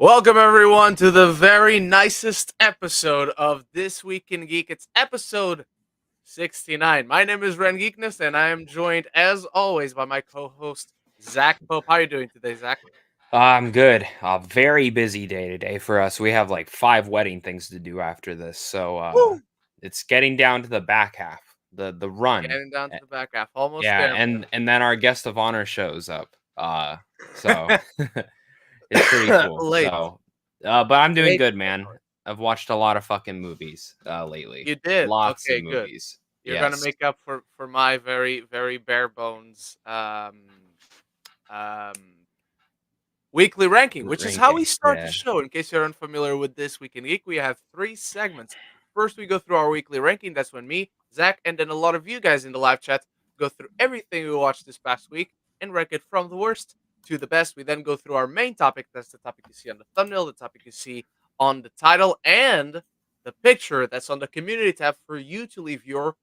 Welcome everyone to the very nicest episode of This Week in Geek. It's episode 69. My name is Ren Geekness, and I am joined as always by my co-host Zach Pope. How are you doing today, Zach? I'm good. A very busy day today for us. We have like five wedding things to do after this, so Woo! it's getting down to the back half, the run. Getting down to Eh, the back half. Almost Yeah, there, and then our guest of honor shows up. So it's pretty man. cool. Late. But I'm doing Late. good, man. I've watched a lot of fucking movies lately. You did. Lots of Okay, good. movies. You're gonna Yes. make up for my very bare bones um weekly ranking, which is how we Ranking. start the Yeah. show. In case you're unfamiliar with This Week in Geek, we have three segments. First, we go through our weekly ranking. That's when me, Zach, and then a lot of you guys in the live chat go through everything we watched this past week and rank it from the worst to the best. We then go through our main topic. That's the topic you see on the thumbnail, the topic you see on the title, and the picture that's on the community tab for you to leave your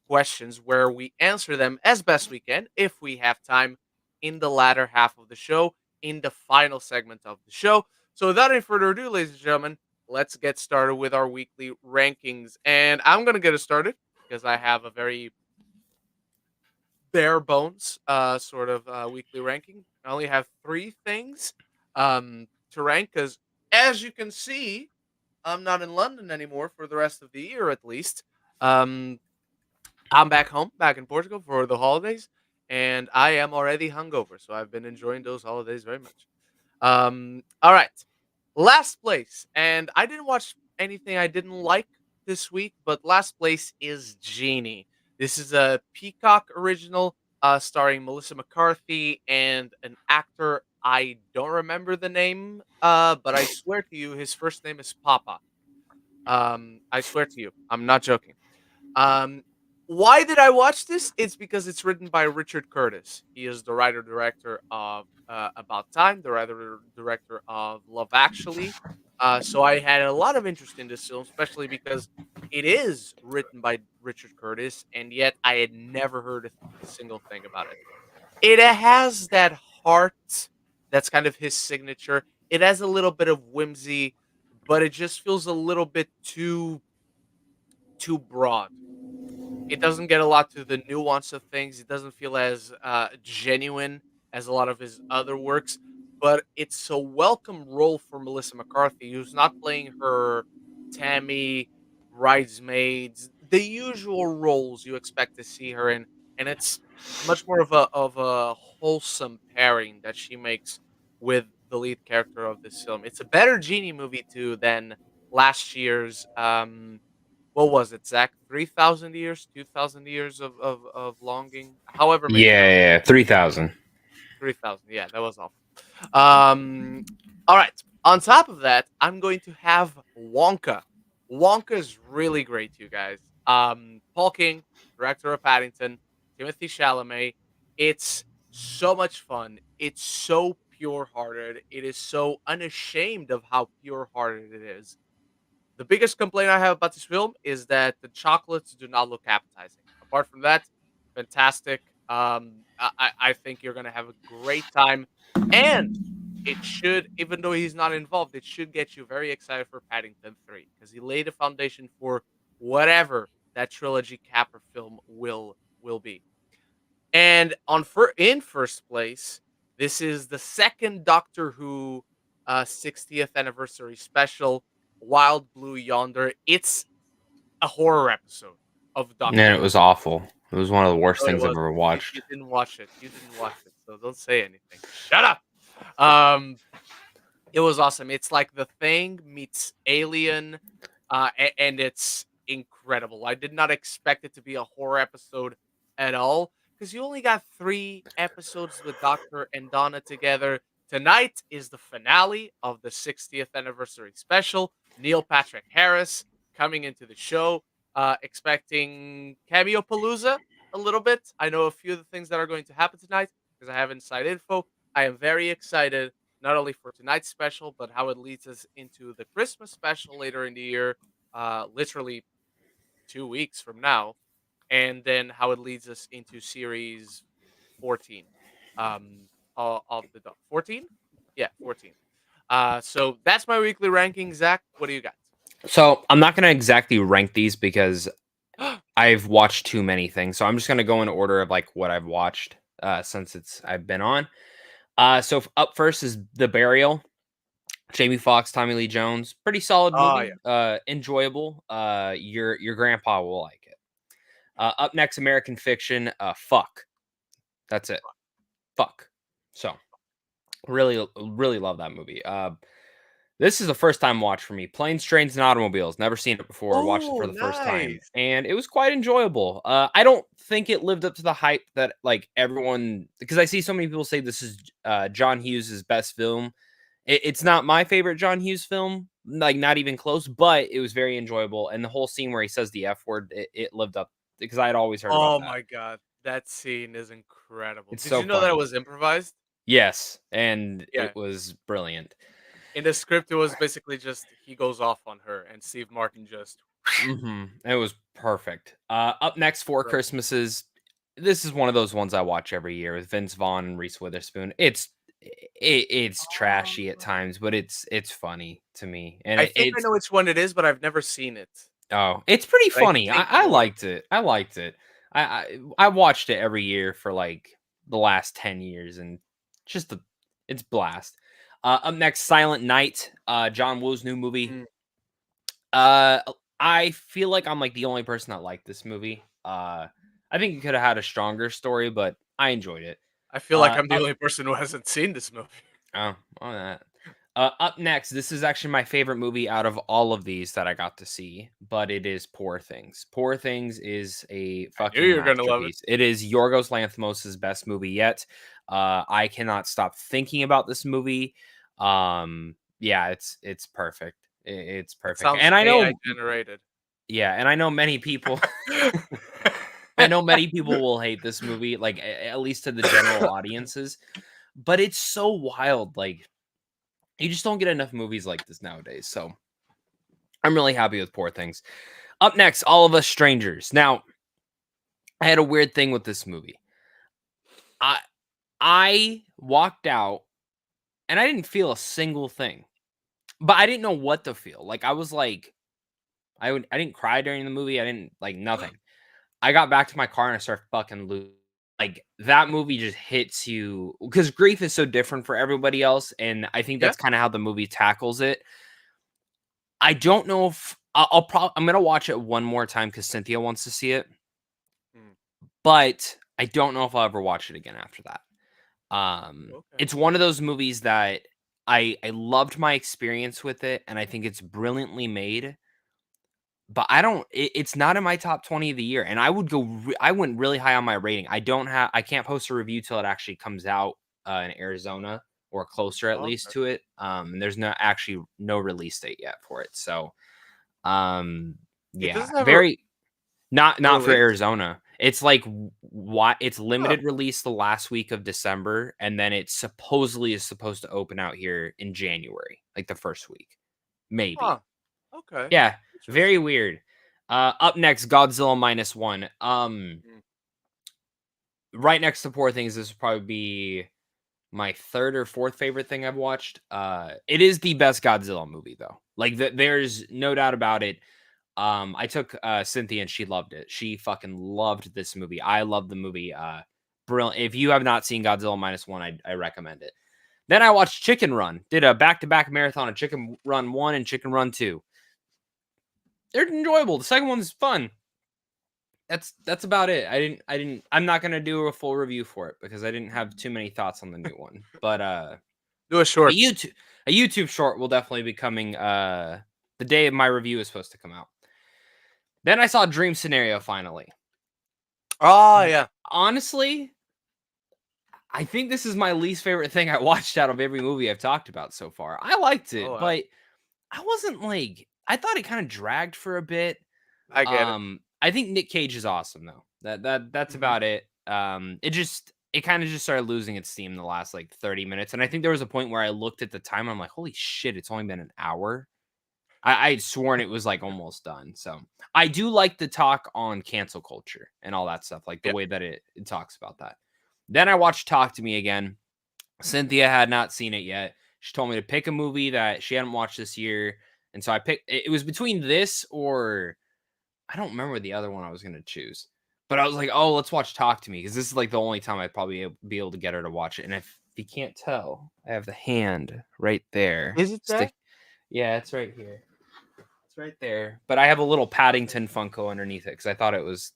questions where we answer them as best we can if we have time in the latter half of the show, in the final segment of the show. So, without any further ado, ladies and gentlemen, let's get started with our weekly rankings. And I'm going to get it started because I have a very bare bones sort of weekly ranking. I only have three things to rank because, as you can see, I'm not in London anymore for the rest of the year at least. Um, I'm back home, back in Portugal for the holidays, and I am already hungover. So I've been enjoying those holidays very much. All right, last place, and I didn't watch anything I didn't like this week, but last place is Genie. This is a Peacock original, starring Melissa McCarthy and an actor I don't remember the name, but I swear to you, his first name is Papa. I swear to you, I'm not joking. Um, why did I watch this? It's because it's written by Richard Curtis. He is the writer director of About Time, the writer director of Love Actually. So I had a lot of interest in this film, especially because it is written by Richard Curtis, and yet I had never heard a single thing about it. It has that heart that's kind of his signature. It has a little bit of whimsy, but it just feels a little bit too broad. It doesn't get a lot to the nuance of things. It doesn't feel as genuine as a lot of his other works, but it's a welcome role for Melissa McCarthy, who's not playing her Tammy, bridesmaids, the usual roles you expect to see her in, and it's much more of a wholesome pairing that she makes with the lead character of this film. It's a better Genie movie too than last year's what was it, Zach? 3,000 years, 2,000 years of longing, however many Yeah, numbers. yeah, 3,000. 3,000. Yeah, that was awful. All right. On top of that, I'm going to have Wonka. Wonka is really great, you guys. Paul King, director of Paddington, Timothy Chalamet. It's so much fun. It's so pure-hearted. It is so unashamed of how pure-hearted it is. The biggest complaint I have about this film is that the chocolates do not look appetizing. Apart from that, fantastic. I think you're gonna have a great time, and it should, even though he's not involved, it should get you very excited for Paddington 3 because he laid a foundation for whatever that trilogy capper film will be. And in first place, this is the second Doctor Who 60th anniversary special, Wild Blue Yonder. It's a horror episode of And Doctor it Who. was awful. It was one of the worst No, it things I've was. ever You watched. didn't watch it. You didn't watch it, so don't say anything. Shut up. Um, it was awesome. It's like The Thing meets Alien, and it's incredible. I did not expect it to be a horror episode at all because you only got 3 episodes with Doctor and Donna together. Tonight is the finale of the 60th anniversary special. Neil Patrick Harris coming into the show, expecting cameo palooza a little bit. I know a few of the things that are going to happen tonight because I have inside info. I am very excited not only for tonight's special, but how it leads us into the Christmas special later in the year, literally 2 weeks from now, and then how it leads us into series 14 of the 14, yeah, 14. So that's my weekly ranking. Zach, what do you got? So I'm not gonna exactly rank these because I've watched too many things. So I'm just gonna go in order of like what I've watched since I've been on. Up first is The Burial. Jamie Foxx, Tommy Lee Jones. Pretty solid Oh yeah. movie. Enjoyable. Your grandpa will like it. Up next, American Fiction. Fuck. That's it. Fuck. So really love that movie. This is a first time watch for me. Planes, Trains, and Automobiles. Never seen it before. Watched it Oh, for the first time, nice. and it was quite enjoyable. I don't think it lived up to the hype that like everyone because I see so many people say this is John Hughes' best film. It's not my favorite John Hughes film, like not even close, but it was very enjoyable. And the whole scene where he says the F word, it lived up because I had always heard about Oh that. my god, that scene is incredible. It's Did so you know that it funny. was improvised? Yes, and Yeah. it was brilliant. In the script, it was basically just he goes off on her, and Steve Martin just It was perfect. Up next, Four right. Christmases. This is one of those ones I watch every year with Vince Vaughn and Reese Witherspoon. It's trashy at Oh. times, but it's funny to me, and I think I know which one it is, but I've never seen it. it's pretty But I funny. think I I know what it liked it. I liked it. I watched it every year for like the last 10 years, and just the it's blast. Up next, Silent Night. John Woo's new movie. Mm. Uh, I feel like I'm like the only person that liked this movie. I think it could have had a stronger story, but I enjoyed it. I feel like I'm the Up only person who hasn't seen this movie. oh, on that. Up next, this is actually my favorite movie out of all of these that I got to see, but it is Poor Things. Poor Things is a I knew fucking you were gonna love it. masterpiece. It is Yorgos Lanthimos' best movie yet. I cannot stop thinking about this movie. Yeah, it's perfect. It's It perfect, sounds and I AI know generated. yeah, and I know many people I know many people will hate this movie, like, at least to the general audiences, but it's so wild, like, you just don't get enough movies like this nowadays, so I'm really happy with Poor Things. Up next, All of Us Strangers. Now, I had a weird thing with this movie. I I walked out, and I didn't feel a single thing, but I didn't know what to feel, like, I was like I didn't cry during the movie, I didn't like, nothing. I got back to my car and I started fucking like that movie just hits you because grief is so different for everybody else, and I think Yeah? that's kind of how the movie tackles it. I don't know if I'll probably I'm gonna watch it one more time because Cynthia wants to see it, Mm, but I don't know if I'll ever watch it again after that. okay. It's one of those movies that I loved my experience with it, and I think it's brilliantly made. But I don't it's not in my top 20 of the year, and I went really high on my rating. I can't post a review till it actually comes out, in Arizona or closer at least Okay. to it. And there's no release date yet for it. So, um, It yeah, doesn't have very a not for release? Arizona. It's like what it's Huh, limited release the last week of December, and then it supposedly is supposed to open out here in January, like the first week, maybe. huh. Okay. Yeah, very Interesting. weird. Up next, Godzilla minus one. Mm. Right next to Poor Things, this would probably be my third or fourth favorite thing I've watched. It is the best Godzilla movie, though. Like, there's no doubt about it. I took Cynthia and she loved it. She fucking loved this movie. I love the movie. Brilliant. If you have not seen Godzilla minus one, I recommend it. Then I watched Chicken Run. Did a back to back marathon of Chicken Run 1 and Chicken Run 2. They're enjoyable. The second one's fun. That's about it. I'm not gonna do a full review for it because I didn't have too many thoughts on the new one. But Do a a shorts. YouTube short will definitely be coming the day my review is supposed to come out. Then I saw Dream Scenario finally. Oh, yeah. Honestly, I think this is my least favorite thing I watched out of every movie I've talked about so far. I liked Oh, it, wow. but I wasn't like I thought it kind of dragged for a bit. I get it. I think Nick Cage is awesome though. That's Mhm. about it. It kind of just started losing its steam in the last like 30 minutes. And I think there was a point where I looked at the time and I'm like, holy shit, it's only been an hour. I'd sworn it was like almost done. So I do like the talk on cancel culture and all that stuff, like the Yeah. way that it talks about that. Then I watched Talk to Me again. Cynthia had not seen it yet. She told me to pick a movie that she hadn't watched this year, and so I picked. It was between this or I don't remember the other one I was gonna choose, but I was like, "Oh, let's watch Talk to Me," because this is like the only time I'd probably be able to get her to watch it. And if you can't tell, I have the hand right there. Is it there? Stick. Yeah, it's right here. It's right there. But I have a little Paddington Funko underneath it because I thought it was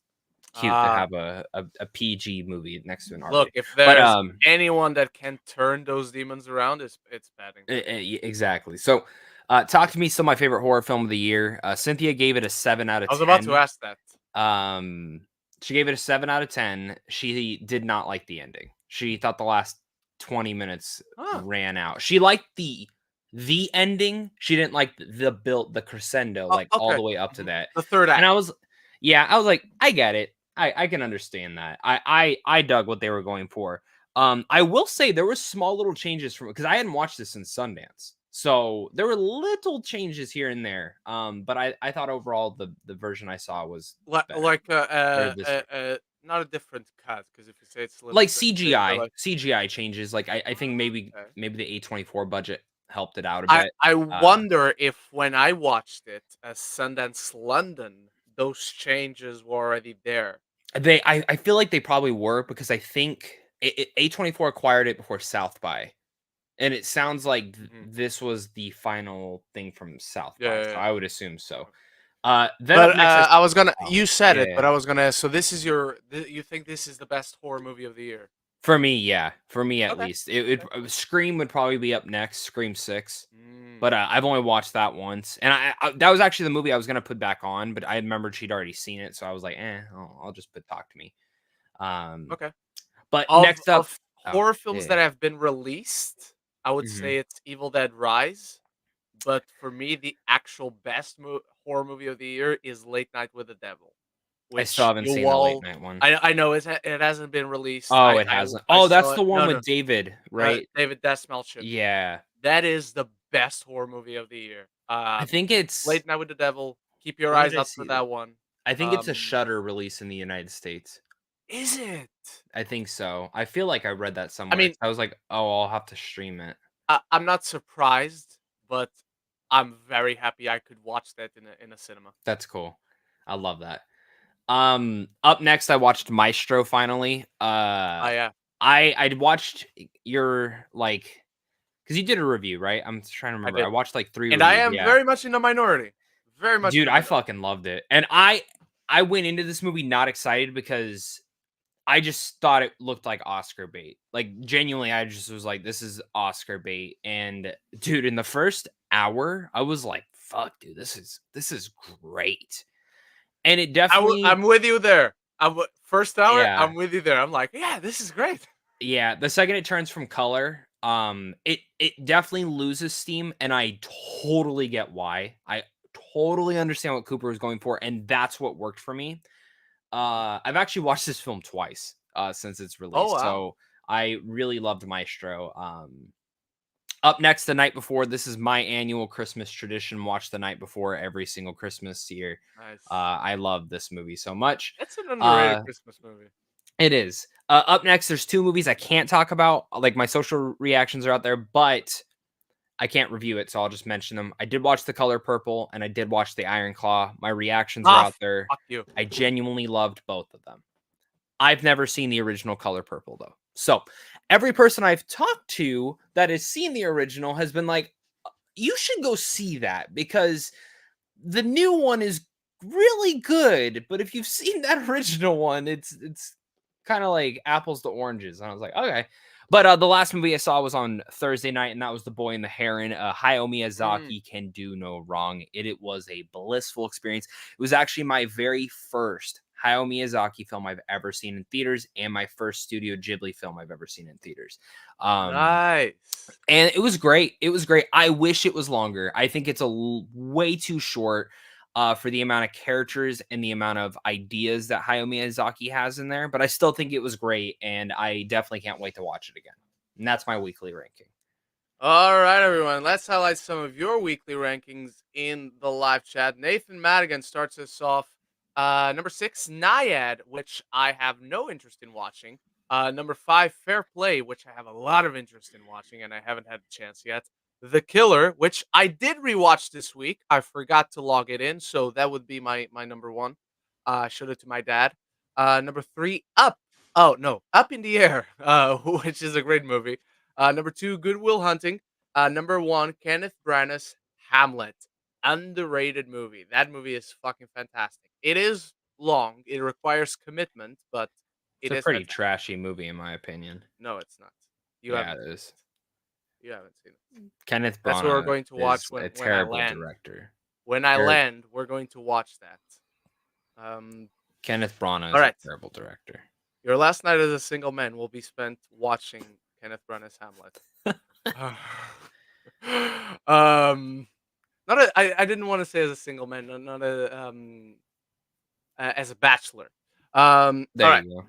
cute to Ah, have a PG movie next to an R look, rated. if But there's anyone that can turn those demons around, it's Paddington. exactly. So, Talk to Me is still my favorite horror film of the year. Cynthia gave it a 7 out of I was about to 10. ask that. Um, she gave it a 7 out of 10. She did not like the ending. She thought the last 20 minutes Huh. ran out. She liked the ending. She didn't like the build, the crescendo, Oh, like all okay. the way up to Mhm. that. The third And act. I was like, I get it. I can understand that. I dug what they were going for. I will say there were small little changes from because I hadn't watched this since Sundance. So there were little changes here and there. But I thought overall the version I saw was better. Like Or this version. not a different cut, because if you say it's Like limited, but CGI. like, CGI changes. Like I think okay. maybe the A24 budget helped it out a I bit. I Uh wonder if when I watched it as Sundance London, those changes were already there. I feel like they probably were because I think A24 acquired it before South by. And it sounds like Mhm. this was the final thing from South Yeah, by, yeah, so yeah. I would assume so. Okay. Then up But, next, I I was gonna oh, you said yeah, it, yeah. but I was gonna so this is your you think this is the best horror movie of the year? For me, yeah, for me at Okay, least. It okay. Scream would probably be up next, Scream 6, Mm, but, I've only watched that once, and I that was actually the movie I was gonna put back on, but I remembered she'd already seen it, so I was like, "Eh, I'll just put Talk to Me." Um, okay. but next up Of oh, horror films yeah. that have been released, I would Mhm. say it's Evil Dead Rise, but for me, the actual best horror movie of the year is Late Night with the Devil, I still which haven't you seen the late all night one. I know it hasn't been released. Oh, it hasn't. I Oh, that's saw the it. one No, no, with David, right? David Desmalchian. Yeah. That is the best horror movie of the year. I think it's Late Night with the Devil. Keep your when eyes did I out for see that that? one. I think it's a Um, Shudder release in the United States. is it? I think so. I feel like I read that I somewhere. mean, So I was like, "Oh, I'll have to stream it." I'm not surprised, but I'm very happy I could watch that in a cinema. That's cool. I love that. Up next, I watched Maestro finally. Oh yeah, I watched your like because you did a review, right? I'm trying to I remember. I did, watched like 3 and I reviews. am Yeah. very much in the minority. Very much in Dude, the I minority. fucking loved it. And I went into this movie not excited because I just thought it looked like Oscar bait. Like genuinely, I just was like, this is Oscar bait. And dude, in the first hour, I was like, fuck, dude, this is great. And it definitely I'm with you there. First hour, yeah. I'm with you there. I'm like, yeah, this is great. Yeah, the second it turns from color, it definitely loses steam, and I totally get why. I totally understand what Cooper was going for, and that's what worked for me. Mhm. I've actually watched this film twice, since its Oh release, wow, so I really loved Maestro. Up next, the night before. This is my annual Christmas tradition. Watch the night before every single Christmas year. nice. I love this movie so much. It's an underrated Uh, Christmas movie. it is. Up next, there's 2 movies I can't talk about. Like my social reactions are out there, but I can't review it, so I'll just mention them. I did watch The Color Purple, and I did watch The Iron Claw. My reactions are Ah, out there. fuck you. I genuinely loved both of them. I've never seen the original Color Purple though. So every person I've talked to that has seen the original has been like, you should go see that because the new one is really good. But if you've seen that original one, it's kind of like apples to oranges. And I was like, okay. But the last movie I saw was on Thursday night, and that was The Boy and the Heron. Hayao Mm, Miyazaki can do no wrong. It was a blissful experience. It was actually my very first Hayao Miyazaki film I've ever seen in theaters, and my first Studio Ghibli film I've ever seen in theaters. Um, nice. and it was great. It was great. I wish it was longer. I think it's way too short for the amount of characters and the amount of ideas that Hayao Miyazaki has in there. But I still think it was great, and I definitely can't wait to watch it again. And that's my weekly ranking. All right, everyone. Let's highlight some of your weekly rankings in the live chat. Nathan Madigan starts us off. Number 6, Naiad, which I have no interest in watching. Number 5, Fair Play, which I have a lot of interest in watching, and I haven't had the chance yet. The Killer, which I did rewatch this week. I forgot to log it in, so that would be my number 1. I showed it to my dad. Number 3, Up. Oh, no, Up in the Air, which is a great movie. Number 2, Good Will Hunting. Number 1, Kenneth Branagh's Hamlet. Underrated movie. That movie is fucking fantastic. It is long. It requires commitment, but It's it a is pretty fantastic. trashy movie in my opinion. No, it's not. You Yeah, haven't it seen is. it. You haven't seen it. Kenneth That's what we're Branagh going to watch is when a when I terrible land. director. When I Ter land, we're going to watch that. Um, Kenneth Branagh all is a right. terrible director. Your last night as a single man will be spent watching Kenneth Branagh's Hamlet. um, not a. I didn't want to say as a single man. Not a. As a bachelor. All There right. you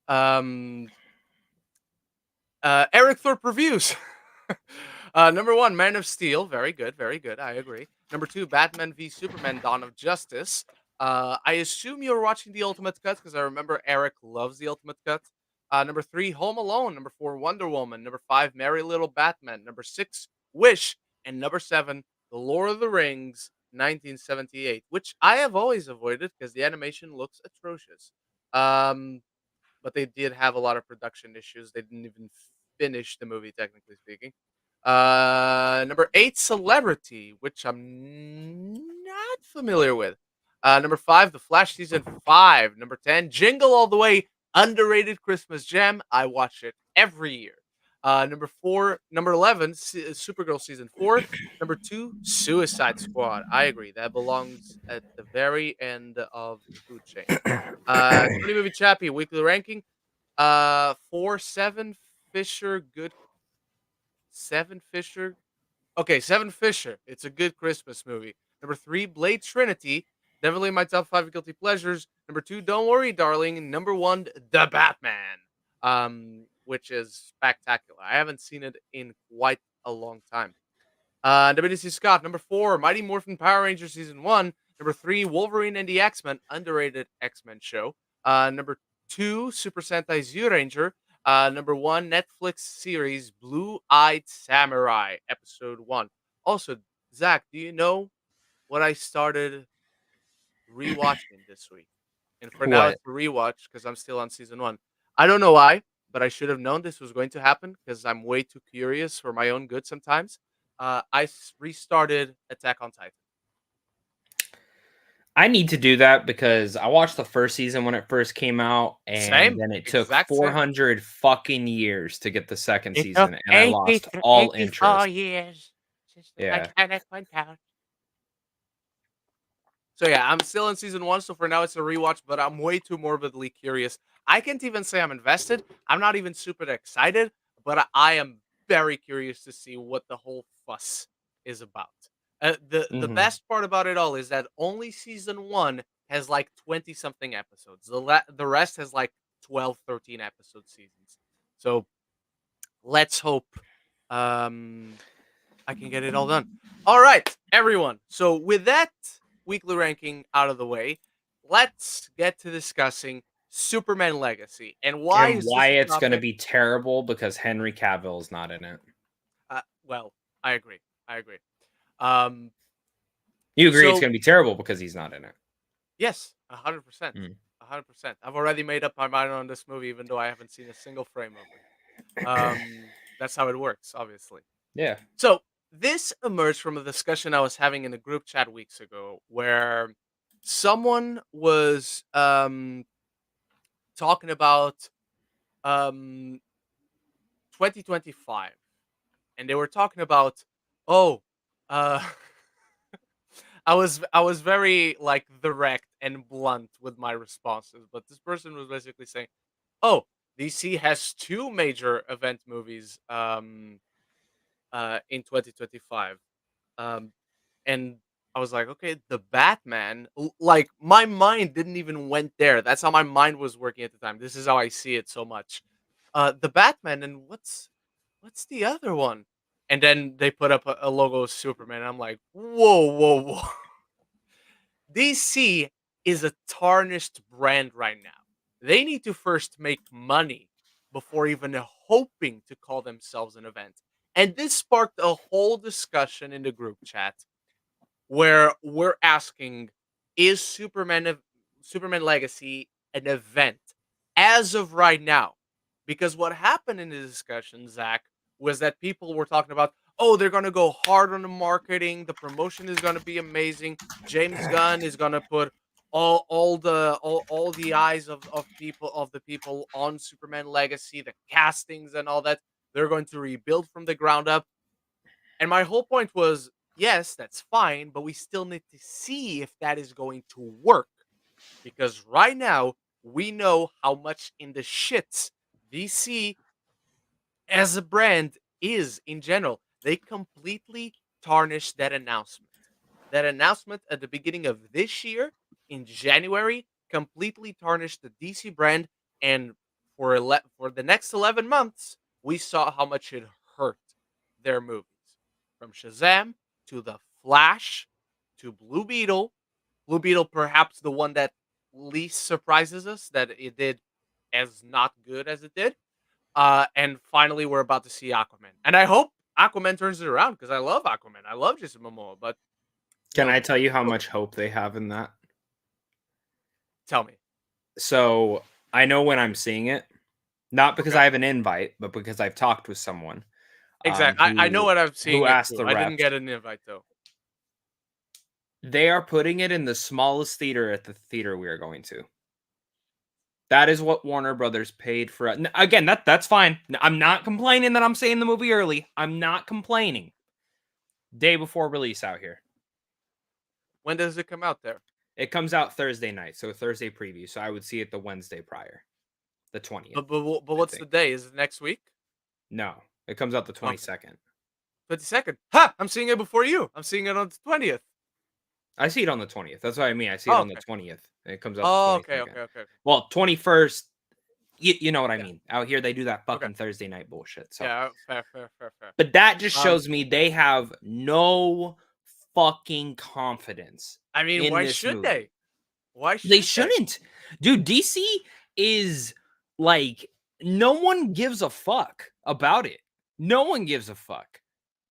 go. Um, Eric Thorpe reviews. Number 1, Man of Steel. Very good, very good. I agree. Number 2, Batman v Superman: Dawn of Justice. I assume you're watching the Ultimate Cut because I remember Eric loves the Ultimate Cut. Number 3, Home Alone. Number 4, Wonder Woman. Number 5, Merry Little Batman. Number 6, Wish. And number 7, The Lord of the Rings, 1978, which I have always avoided because the animation looks atrocious. Um, but they did have a lot of production issues. They didn't even finish the movie, technically speaking. Number 8, Celebrity, which I'm not familiar with. Number 5, The Flash season 5. Number 10, Jingle All the Way, underrated Christmas gem. I watch it every year. Number 11, Supergirl season 4. Number 2, Suicide Squad. I agree. That belongs at the very end of the food chain. 20 Movie Chappie weekly ranking. 4, 7 Fisher, good 7 Fisher. Okay, 7 Fisher. It's a good Christmas movie. Number 3, Blade Trinity. Definitely in my top 5 guilty pleasures. Number 2, Don't Worry, Darling. Number 1, The Batman. Which is spectacular. I haven't seen it in quite a long time. WC Scott, number 4, Mighty Morphin Power Rangers Season 1. Number 3, Wolverine and the X-Men, underrated X-Men show. Number 2, Super Sentai Z Ranger. Number 1, Netflix series Blue Eyed Samurai, Episode 1. Also, Zach, do you know what I started rewatching this week? And for now, What? it's a rewatch because I'm still on Season 1. I don't know why, but I should have known this was going to happen because I'm way too curious for my own good sometimes. Restarted Attack on Titan. I need to do that because I watched the first season when it first came out, and Same, then it took exact same. 400 fucking years to get the second It took season, and I lost all 84 interest. years since the Yeah. Titanic went down. So yeah, I'm still in season 1, so for now it's a rewatch, but I'm way too morbidly curious. I can't even say I'm invested. I'm not even super excited, but I am very curious to see what the whole fuss is about. The Mhm. best part about it all is that only season 1 has like 20 something episodes. The rest has like 12, 13 episode seasons. So let's hope um I can get it all done. All right, everyone. So with that weekly ranking out of the way, let's get to discussing Superman Legacy. And why And is why this a it's gonna topic? be terrible because Henry Cavill is not in it. Well, I agree. I agree. Um, You agree it's so gonna be terrible because he's not in it. yes, 100%, Mm. 100%. I've already made up my mind on this movie, even though I haven't seen a single frame of it. That's how it works, obviously. Yeah. So this emerged from a discussion I was having in a group chat weeks ago, where someone was talking about um, 2025, and they were talking about, oh, uh, I was very like direct and blunt with my responses, but this person was basically saying, oh, DC has two major event movies in 2025. Um, and I was like, okay, the Batman, like my mind didn't even went there. That's how my mind was working at the time. This is how I see it so much. The Batman, and what's the other one? And then they put up a logo of Superman. And I'm like, whoa, whoa, whoa. DC is a tarnished brand right now. They need to first make money before even hoping to call themselves an event. And this sparked a whole discussion in the group chat where we're asking, is Superman Legacy an event as of right now? Because what happened in the discussion, Zach, was that people were talking about, oh, they're gonna go hard on the marketing, the promotion is gonna be amazing. James Gunn is gonna put all the eyes of the people on Superman Legacy, the castings and all that. They're going to rebuild from the ground up. And my whole point was, yes, that's fine, but we still need to see if that is going to work. Because right now, we know how much in the shits DC as a brand is in general. They completely tarnished that announcement. That announcement at the beginning of this year in January completely tarnished the DC brand, and for the next 11 months, we saw how much it hurt their movies. From Shazam to The Flash to Blue Beetle. Blue Beetle perhaps the one that least surprises us that it did as not good as it did. And finally, we're about to see Aquaman, and I hope Aquaman turns it around because I love Aquaman. I love Jason Momoa, but you Can know, I tell you how oh, much hope they have in that? tell me. So I know when I'm seeing it, not because Okay, I have an invite, but because I've talked with someone exactly. I know who what I'm seeing it asked too. the I didn't reps. get an invite though. They are putting it in the smallest theater at the theater we are going to. That is what Warner Brothers paid for. Again, that's fine. I'm not complaining that I'm seeing the movie early. I'm not complaining. Day before release out here. When does it come out there? It comes out Thursday night, so Thursday preview. So I would see it the Wednesday prior, the 20th, But I what's the think. day? Is it next week? No, it comes out the Okay, 22nd. 22nd. Ha! I'm seeing it before you. I'm seeing it on the 20th. I see it on the 20th. That's what I mean. I see it Oh, on the okay. 20th, and it comes out the Oh, okay, 22nd. okay, okay, okay. Well, 21st. You know what I Yeah. mean. Out here, they do that Okay. fucking Thursday night bullshit. So, Yeah. Fair, fair, fair, fair. but that just Um, shows me they have no fucking confidence I mean, in why this should movie. they? Why They should they? shouldn't. Dude, DC is like no one gives a fuck about it. No one gives a fuck.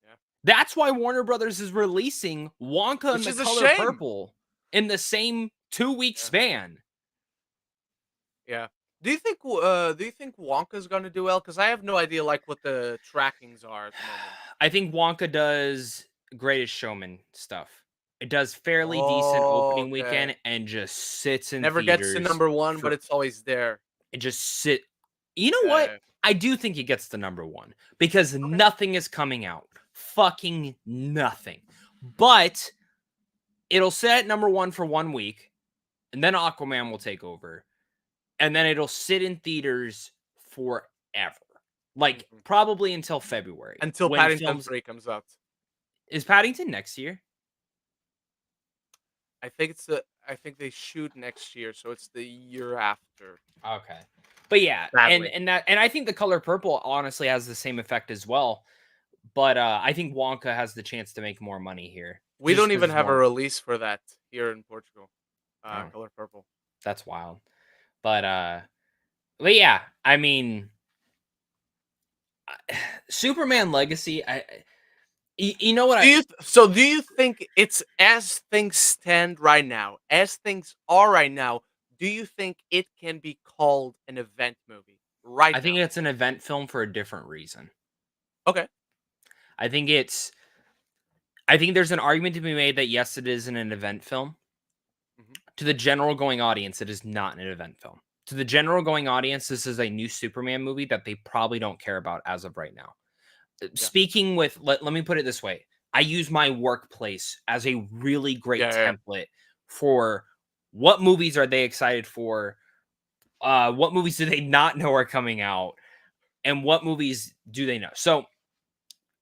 Yeah. That's why Warner Brothers is releasing Wonka and Which the is a Color shame. Purple in the same 2-week Yeah. span. Yeah. Do you think Wonka's gonna do well? Because I have no idea like what the trackings are at the moment. I think Wonka does Greatest Showman stuff. It does fairly decent Oh, opening okay. weekend and just sits in Never gets to theaters number one, but for it's always there. it just sit. You know Yeah, what? yeah. I do think it gets the number one because Okay. nothing is coming out. Fucking nothing. But it'll sit at number one for 1 week, and then Aquaman will take over. And then it'll sit in theaters forever. Like Mhm. probably until February Until when Paddington films 3 comes out. is Paddington next year? I think they shoot next year, so it's the year after. Okay. But yeah, and Sadly. and that and I think the color purple honestly has the same effect as well. But I think Wonka has the chance to make more money here. We Just don't because even it's have a more. release for that here in Portugal. Oh, Color Purple. that's wild. But but yeah, I mean Superman Legacy, you know what Do you think it's as things stand right now, as things are right now, do you think it can be called an event movie right I think now? it's an event film for a different reason. Okay. I think it's I think there's an argument to be made that yes, it is an event film. Mhm. To the general going audience, it is not an event film. To the general going audience, this is a new Superman movie that they probably don't care about as of right now. Yeah. Speaking with, let me put it this way. I use my workplace as a really great Yeah, yeah, yeah. template for what movies are they excited for, what movies do they not know are coming out, and what movies do they know. So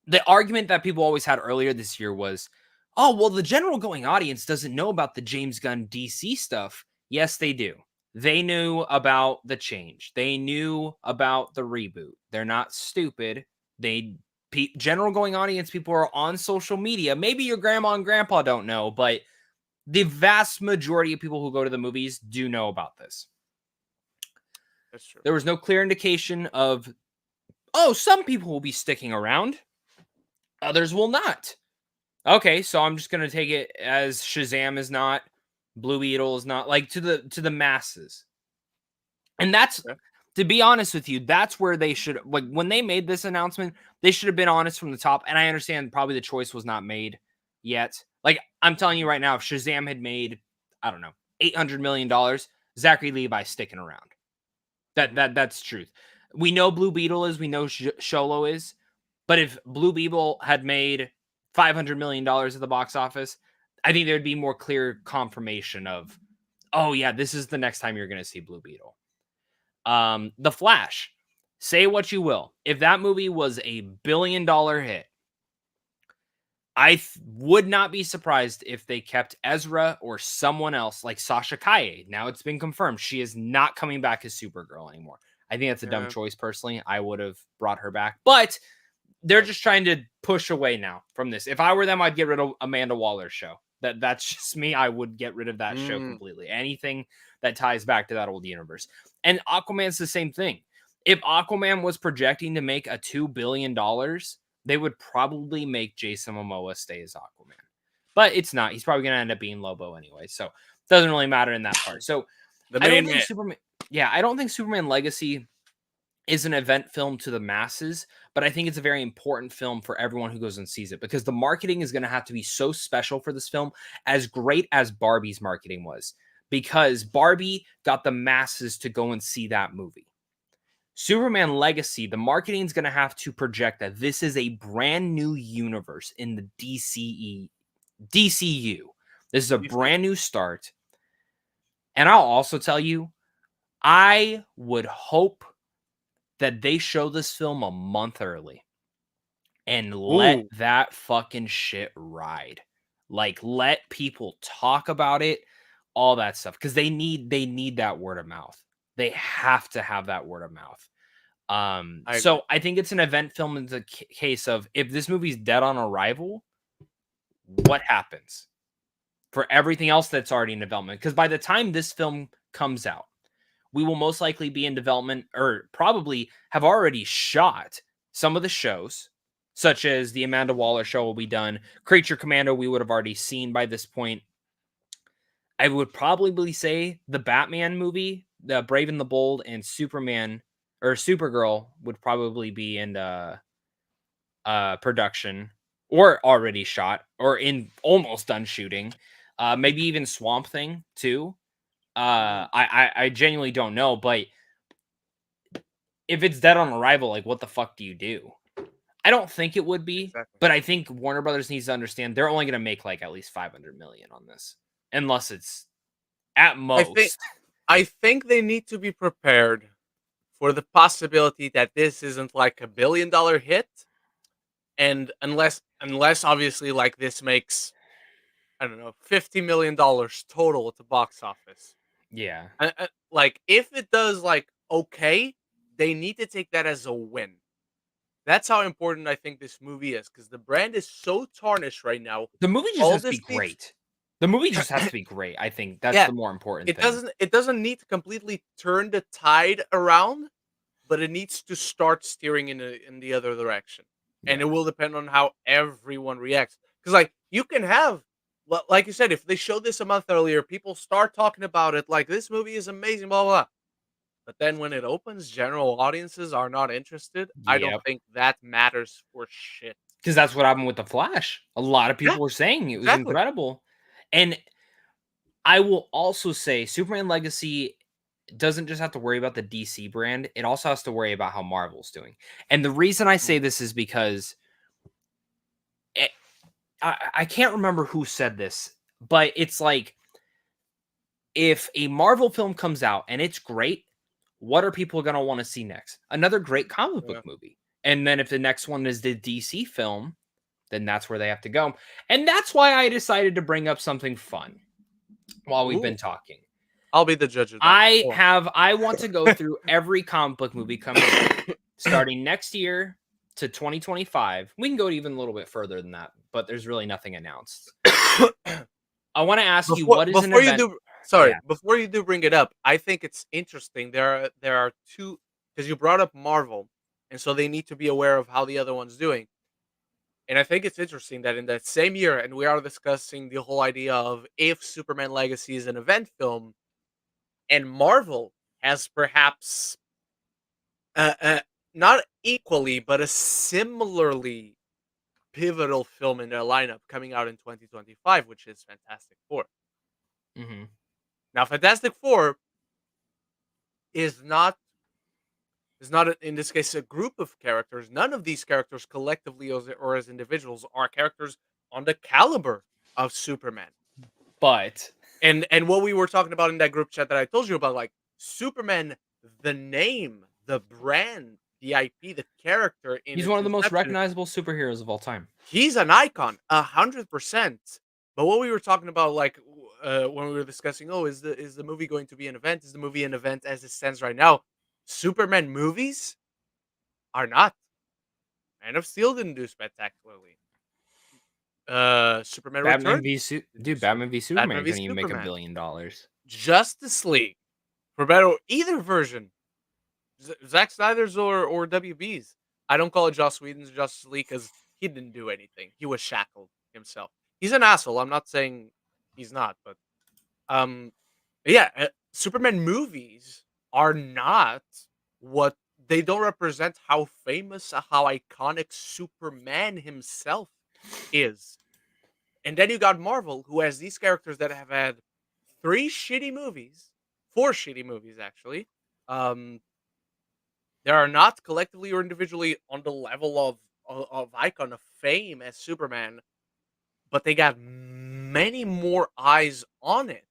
the argument that people always had earlier this year was, oh, well, the general going audience doesn't know about the James Gunn DC stuff. Yes, they do. They knew about the change. They knew about the reboot. They're not stupid. They general going audience people are on social media. Maybe your grandma and grandpa don't know, but the vast majority of people who go to the movies do know about this. That's true. There was no clear indication of, oh, some people will be sticking around, others will not. Okay, so I'm just gonna take it as Shazam is not, Blue Beetle is not, like, to the masses. And that's, Yeah. to be honest with you, that's where they should, like, when they made this announcement, they should have been honest from the top. And I understand probably the choice was not made yet. Like, I'm telling you Mhm. right now, if Shazam had made, I don't know, $800 million, Zachary Levi's sticking around. Mhm. That's truth. We know Blue Beetle is, we know Sholo is, but if Blue Beetle had made $500 million at the box office, I think there'd be more clear confirmation of, oh yeah, this is the next time you're going to see Blue Beetle. The Flash. Say what you will. If that movie was a $1 billion hit, would not be surprised if they kept Ezra or someone else like Sasha Kaye. Now it's been confirmed she is not coming back as Supergirl anymore. I think that's a dumb Yeah. choice personally. I would have brought her back, but they're Right. just trying to push away now from this. If I were them, I'd get rid of Amanda Waller's show. That's just me. I would get rid of that show Mm. completely. Anything that ties back to that old universe. And Aquaman's the same thing. If Aquaman was projecting to make a $2 billion, they would probably make Jason Momoa stay as Aquaman. But it's not. He's probably going to end up being Lobo anyway. So it doesn't really matter in that part. So The I don't main think man. Superman. Yeah, I don't think Superman Legacy is an event film to the masses, but I think it's a very important film for everyone who goes and sees it, because the marketing is going to have to be so special for this film, as great as Barbie's marketing was, because Barbie got the masses to go and see that movie. Superman Legacy, the marketing is going to have to project that this is a brand new universe in the DCU. This is a You see. brand new start. And I'll also tell you, I would hope that they show this film a month early and let Ooh. that fucking shit ride. Like, let people talk about it, all that stuff, because they need that word of mouth. They have to have that word of mouth. I agree. So I think it's an event film in the case of, if this movie's dead on arrival, what happens for everything else that's already in development? Because by the time this film comes out, we will most likely be in development, or probably have already shot some of the shows, such as the Amanda Waller show will be done. Creature Commando, we would have already seen by this point. I would probably say the Batman movie, the Brave and the Bold, and Superman or Supergirl would probably be in production, or already shot, or in almost done shooting. Maybe even Swamp Thing too. Mm. I genuinely don't know, but if it's dead on arrival, like, what the fuck do you do? I don't think it would be, Exactly. but I think Warner Brothers needs to understand they're only going to make like at least 500 million on this, unless it's at I think most. I think they need to be prepared for the possibility that this isn't like a $1 billion hit, and unless obviously like this makes, I don't know, $50 million total at the box office. Yeah. Like if it does like okay, they need to take that as a win. That's how important I think this movie is, because the brand is so tarnished right now. The movie just All has to be this needs, great. The movie just has to be great. I think that's yeah, the more important it thing. doesn't need to completely turn the tide around, but it needs to start steering in the other direction. And Yeah. it will depend on how everyone reacts. Because like you can have, like you said, if they showed this a month earlier, people start talking about it like this movie is amazing, blah blah blah. But then when it opens, general audiences are not interested. I don't Yep. think that matters for shit. Because that's what happened with The Flash. A lot of Yeah, people were saying it was exactly. incredible. And I will also say Superman Legacy doesn't just have to worry about the DC brand, it also has to worry about how Marvel's doing. And the reason I say Mm, this is because it, I can't remember who said this, but it's like, if a Marvel film comes out and it's great, what are people going to want to see next? Another great comic book yeah. movie. And then if the next one is the DC film, then that's where they have to go. And that's why I decided to bring up something fun while we've Ooh, been talking. I'll be the judge of that. Go I want to go through every comic book movie coming out starting next year to 2025. We can go even a little bit further than that, but there's really nothing announced. on. I want to ask you, before what is an before you event? do Sorry, Yeah. before you do bring it up, I think it's interesting. There are two, because you brought up Marvel, and so they need to be aware of how the other one's doing. And I think it's interesting that in that same year, and we are discussing the whole idea of if Superman Legacy is an event film, and Marvel has perhaps not equally, but a similarly pivotal film in their lineup coming out in 2025, which is Fantastic Four. Mhm. Now, Fantastic Four is not in this case a group of characters. None of these characters collectively or as individuals are characters on the caliber of Superman. But And what we were talking about in that group chat that I told you about, like Superman, the name, the brand, the IP, the character in he's one its of the most inception, recognizable superheroes of all time. he's an icon, 100%. But what we were talking about, like when we were discussing, oh, is the movie going to be an event? Is the movie an event as it stands right now? Superman movies are not. Man of Steel didn't do spectacularly. Superman Batman Returns v didn't do Dude, Batman v Batman Superman v couldn't even make Superman. $1 billion. Justice League, for better either version, Zack Snyder's or WB's. I don't call it Joss Whedon's Justice League because he didn't do anything. He was shackled himself. He's an asshole. I'm not saying he's not, but um, yeah, Superman movies are not what they don't represent how famous, how iconic Superman himself is. And then you got Marvel, who has these characters that have had 3 shitty movies, 4 shitty movies actually. Um, they are not collectively or individually on the level of icon of fame as Superman, but they got many more eyes on it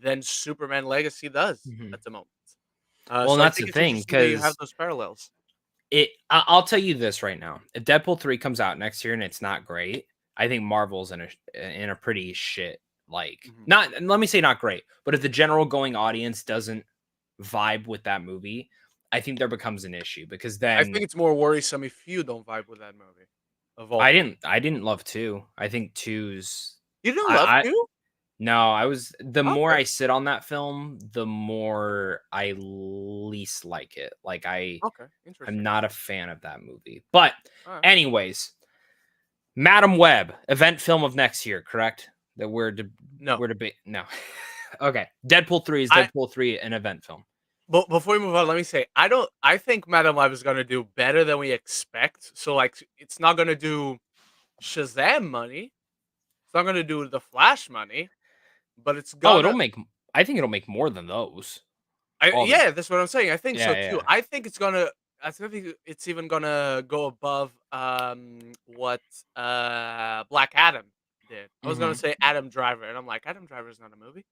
than Superman Legacy does Mhm. at the moment. Well, and So I that's the think it's thing, interesting that you have because those parallels. I'll tell you this right now. If Deadpool 3 comes out next year and it's not great, I think Marvel's in a pretty shit, like, Mhm. not, let me say not great, but if the general going audience doesn't vibe with that movie, I think there becomes an issue, because I then think it's more worrisome if you don't vibe with that movie, of all things. I didn't love 2. I think two's You didn't love I 2? no, I was the more Okay, I sit on that film, the more I least like it. Like, okay, I'm interesting. not a fan of that movie. But Alright. anyways, Madam Web, event film of next year, correct? That No. we're no. Okay. Deadpool 3 is I Deadpool 3 an event film? But before we move on, let me say, I think Madam Web is gonna do better than we expect. So, like, it's not gonna do Shazam money. It's not gonna do the Flash money, but it's Oh, gonna I think it'll make more than those. I All the yeah, that's what I'm saying. I think so Yeah, too. yeah. I think it's gonna I think it's even gonna go above what Black Adam did. I was gonna Mhm. say Adam Driver, and I'm like, Adam Driver is not a movie.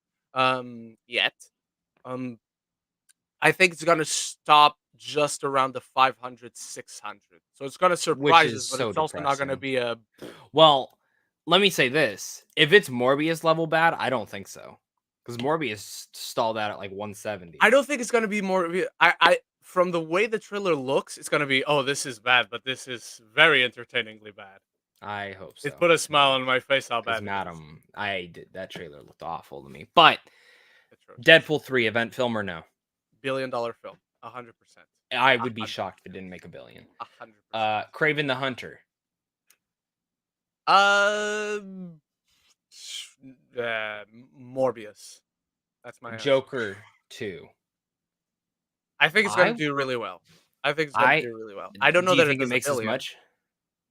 Yet. Um I think it's gonna stop just around the 500, 600. So it's gonna Which surprise us, is but so it's also not gonna depressing. be a Well, let me say this, if it's Morbius level bad, I don't think so, because Morbius stalled out at, like, I 170. don't think it's gonna be more I from the way the trailer looks, it's gonna be, "Oh, this is bad, but this is very entertainingly bad." I hope It so, put a smile on my face how because bad it is. Madam I did that trailer looked awful to me. But Atrocious. Deadpool 3 event film or no? Billion-dollar film. 100%. I would be 100%. shocked if it didn't make 1,000,000,000. 100%. Kraven the Hunter, Um, Morbius. That's my answer. Joker 2. I think it's gonna I do really well. I think it's gonna I do really well. I don't know Do you that it think it does a makes as billion. much?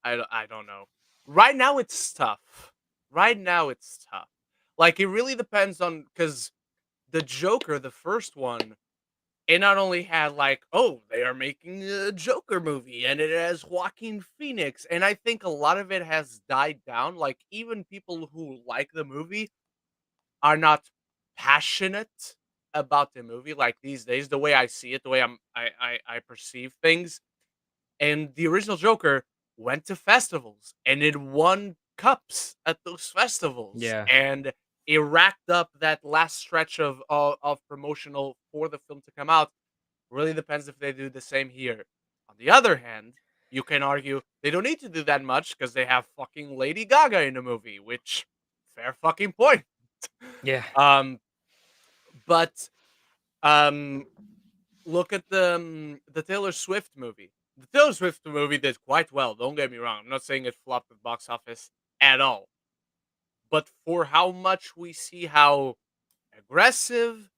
I don't know. Right now, it's tough. Right now, it's tough. Like, it really depends on because the Joker, the first one, it not only had like, oh, they are making a Joker movie and it has Joaquin Phoenix, and I think a lot of it has died down. Like, even people who like the movie are not passionate about the movie like these days. The way I see it, the way I perceive things, and the original Joker went to festivals and it won cups at those festivals, Yeah. and it racked up that last stretch of promotional for the film to come out. Really depends if they do the same here. On the other hand, you can argue they don't need to do that much because they have fucking Lady Gaga in the movie, which fair fucking point. Yeah. um But um, look at the Taylor Swift movie. The Taylor Swift movie did quite well. Don't get me wrong. I'm not saying it flopped at box office at all. But for how much we see how aggressive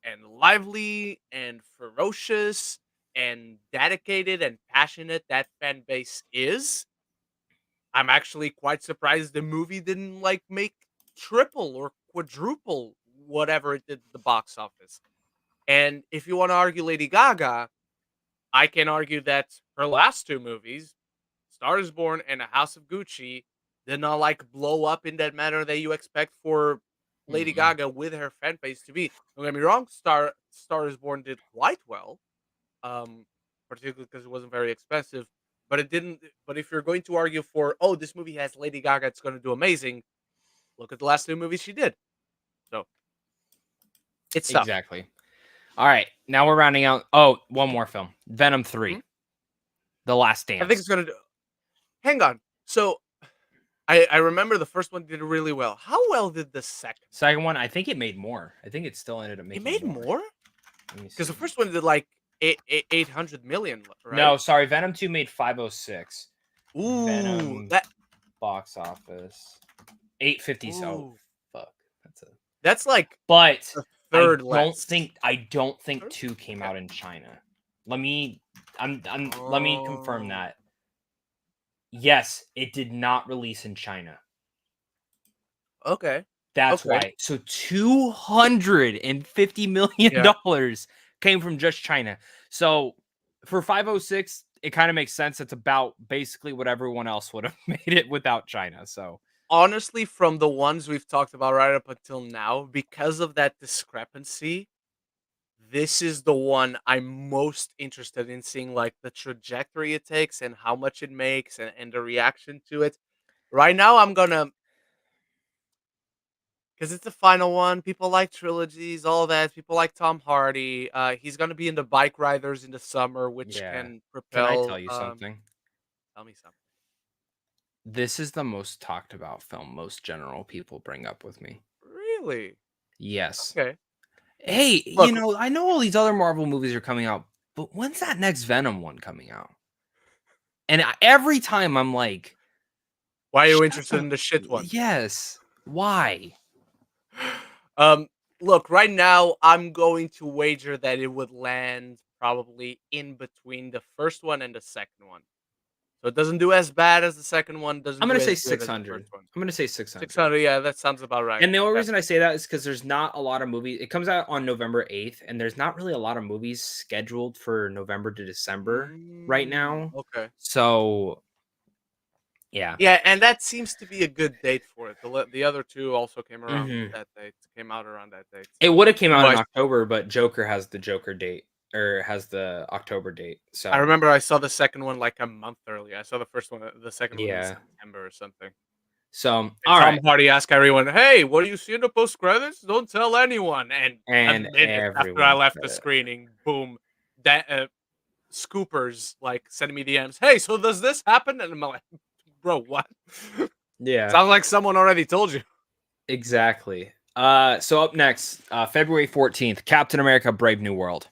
and lively and ferocious and dedicated and passionate that fan base is, I'm actually quite surprised the movie didn't like make triple or quadruple whatever it did at the box office. And if you want to argue Lady Gaga, I can argue that her last two movies, Star is Born and A House of Gucci, did not like blow up in that manner that you expect for Lady Mm-mm. Gaga with her fan base to be. Don't get me wrong, Star is Born did quite well, um, particularly because it wasn't very expensive. But it didn't. But if you're going to argue for, oh, this movie has Lady Gaga, it's going to do amazing. Look at the last two movies she did. So it's tough. Exactly. All right, now we're rounding out. Oh, one more film, Venom 3, Mhm. The Last I think Dance. it's going to do. Hang on. So I remember the first one did really well. How well did the second? Second one, I think it made more. I think it still ended up It making made more. more Let me because the see. first one did like 800 million, right? No, sorry, Venom 2 made 506. Ooh, Venom that box office 850. Oh, ooh, fuck. That's a that's like But a third less. I don't think Third? 2 came Okay. out in China. Let me let me confirm Oh, that. Yes, it did not release in China. okay, That's okay, why. So $250 million yeah. dollars came from just China. So for 506, it kind of makes sense. It's about basically what everyone else would have made it without China. So Honestly, from the ones we've talked about right up until now, because of that discrepancy, this is the one I'm most interested in seeing, like the trajectory it takes and how much it makes and the reaction to it. Right now, I'm gonna because it's the final one. People like trilogies, all that. People like Tom Hardy. He's gonna be in the Bike Riders in the summer, which yeah. can Can I tell propel. you something? Tell me something. This is the most talked about film most general people bring up with me. Really? Yes. Okay. Hey, Look, I know all these other Marvel movies are coming out, but when's that next Venom one coming out? And every time I'm like, why are you shut interested the in the shit one? yes. Why? um, look, right now, I'm going to wager that it would land probably in between the first one and the second one. So it doesn't do as bad as the second one. I'm Doesn't do gonna say as good as the first 600. one. I'm gonna say 600. 600. Yeah, that sounds about right. And the only That reason I say that is because there's not a lot of movies. It comes out on November 8th, and there's not really a lot of movies scheduled for November to December right now. Okay. So yeah. Yeah, and that seems to be a good date for it. The other 2 also came around Hmm. that date came out around that date. It would have came No, out in October, but Joker has the Joker date or has the October date. I So remember I saw the second one, like, a month early. I saw the first one the second one in yeah. September or something. So And all Tom right. Hardy asked everyone, "Hey, what do you see in the post credits? Don't tell anyone." And a And minute after I everyone left said the it. screening, boom, that scoopers, like, sending me DMs, "Hey, so does this happen?" And I'm like, "Bro, what?" Yeah, Sounds like someone already told you. exactly. So up next, February 14th, Captain America: Brave New World.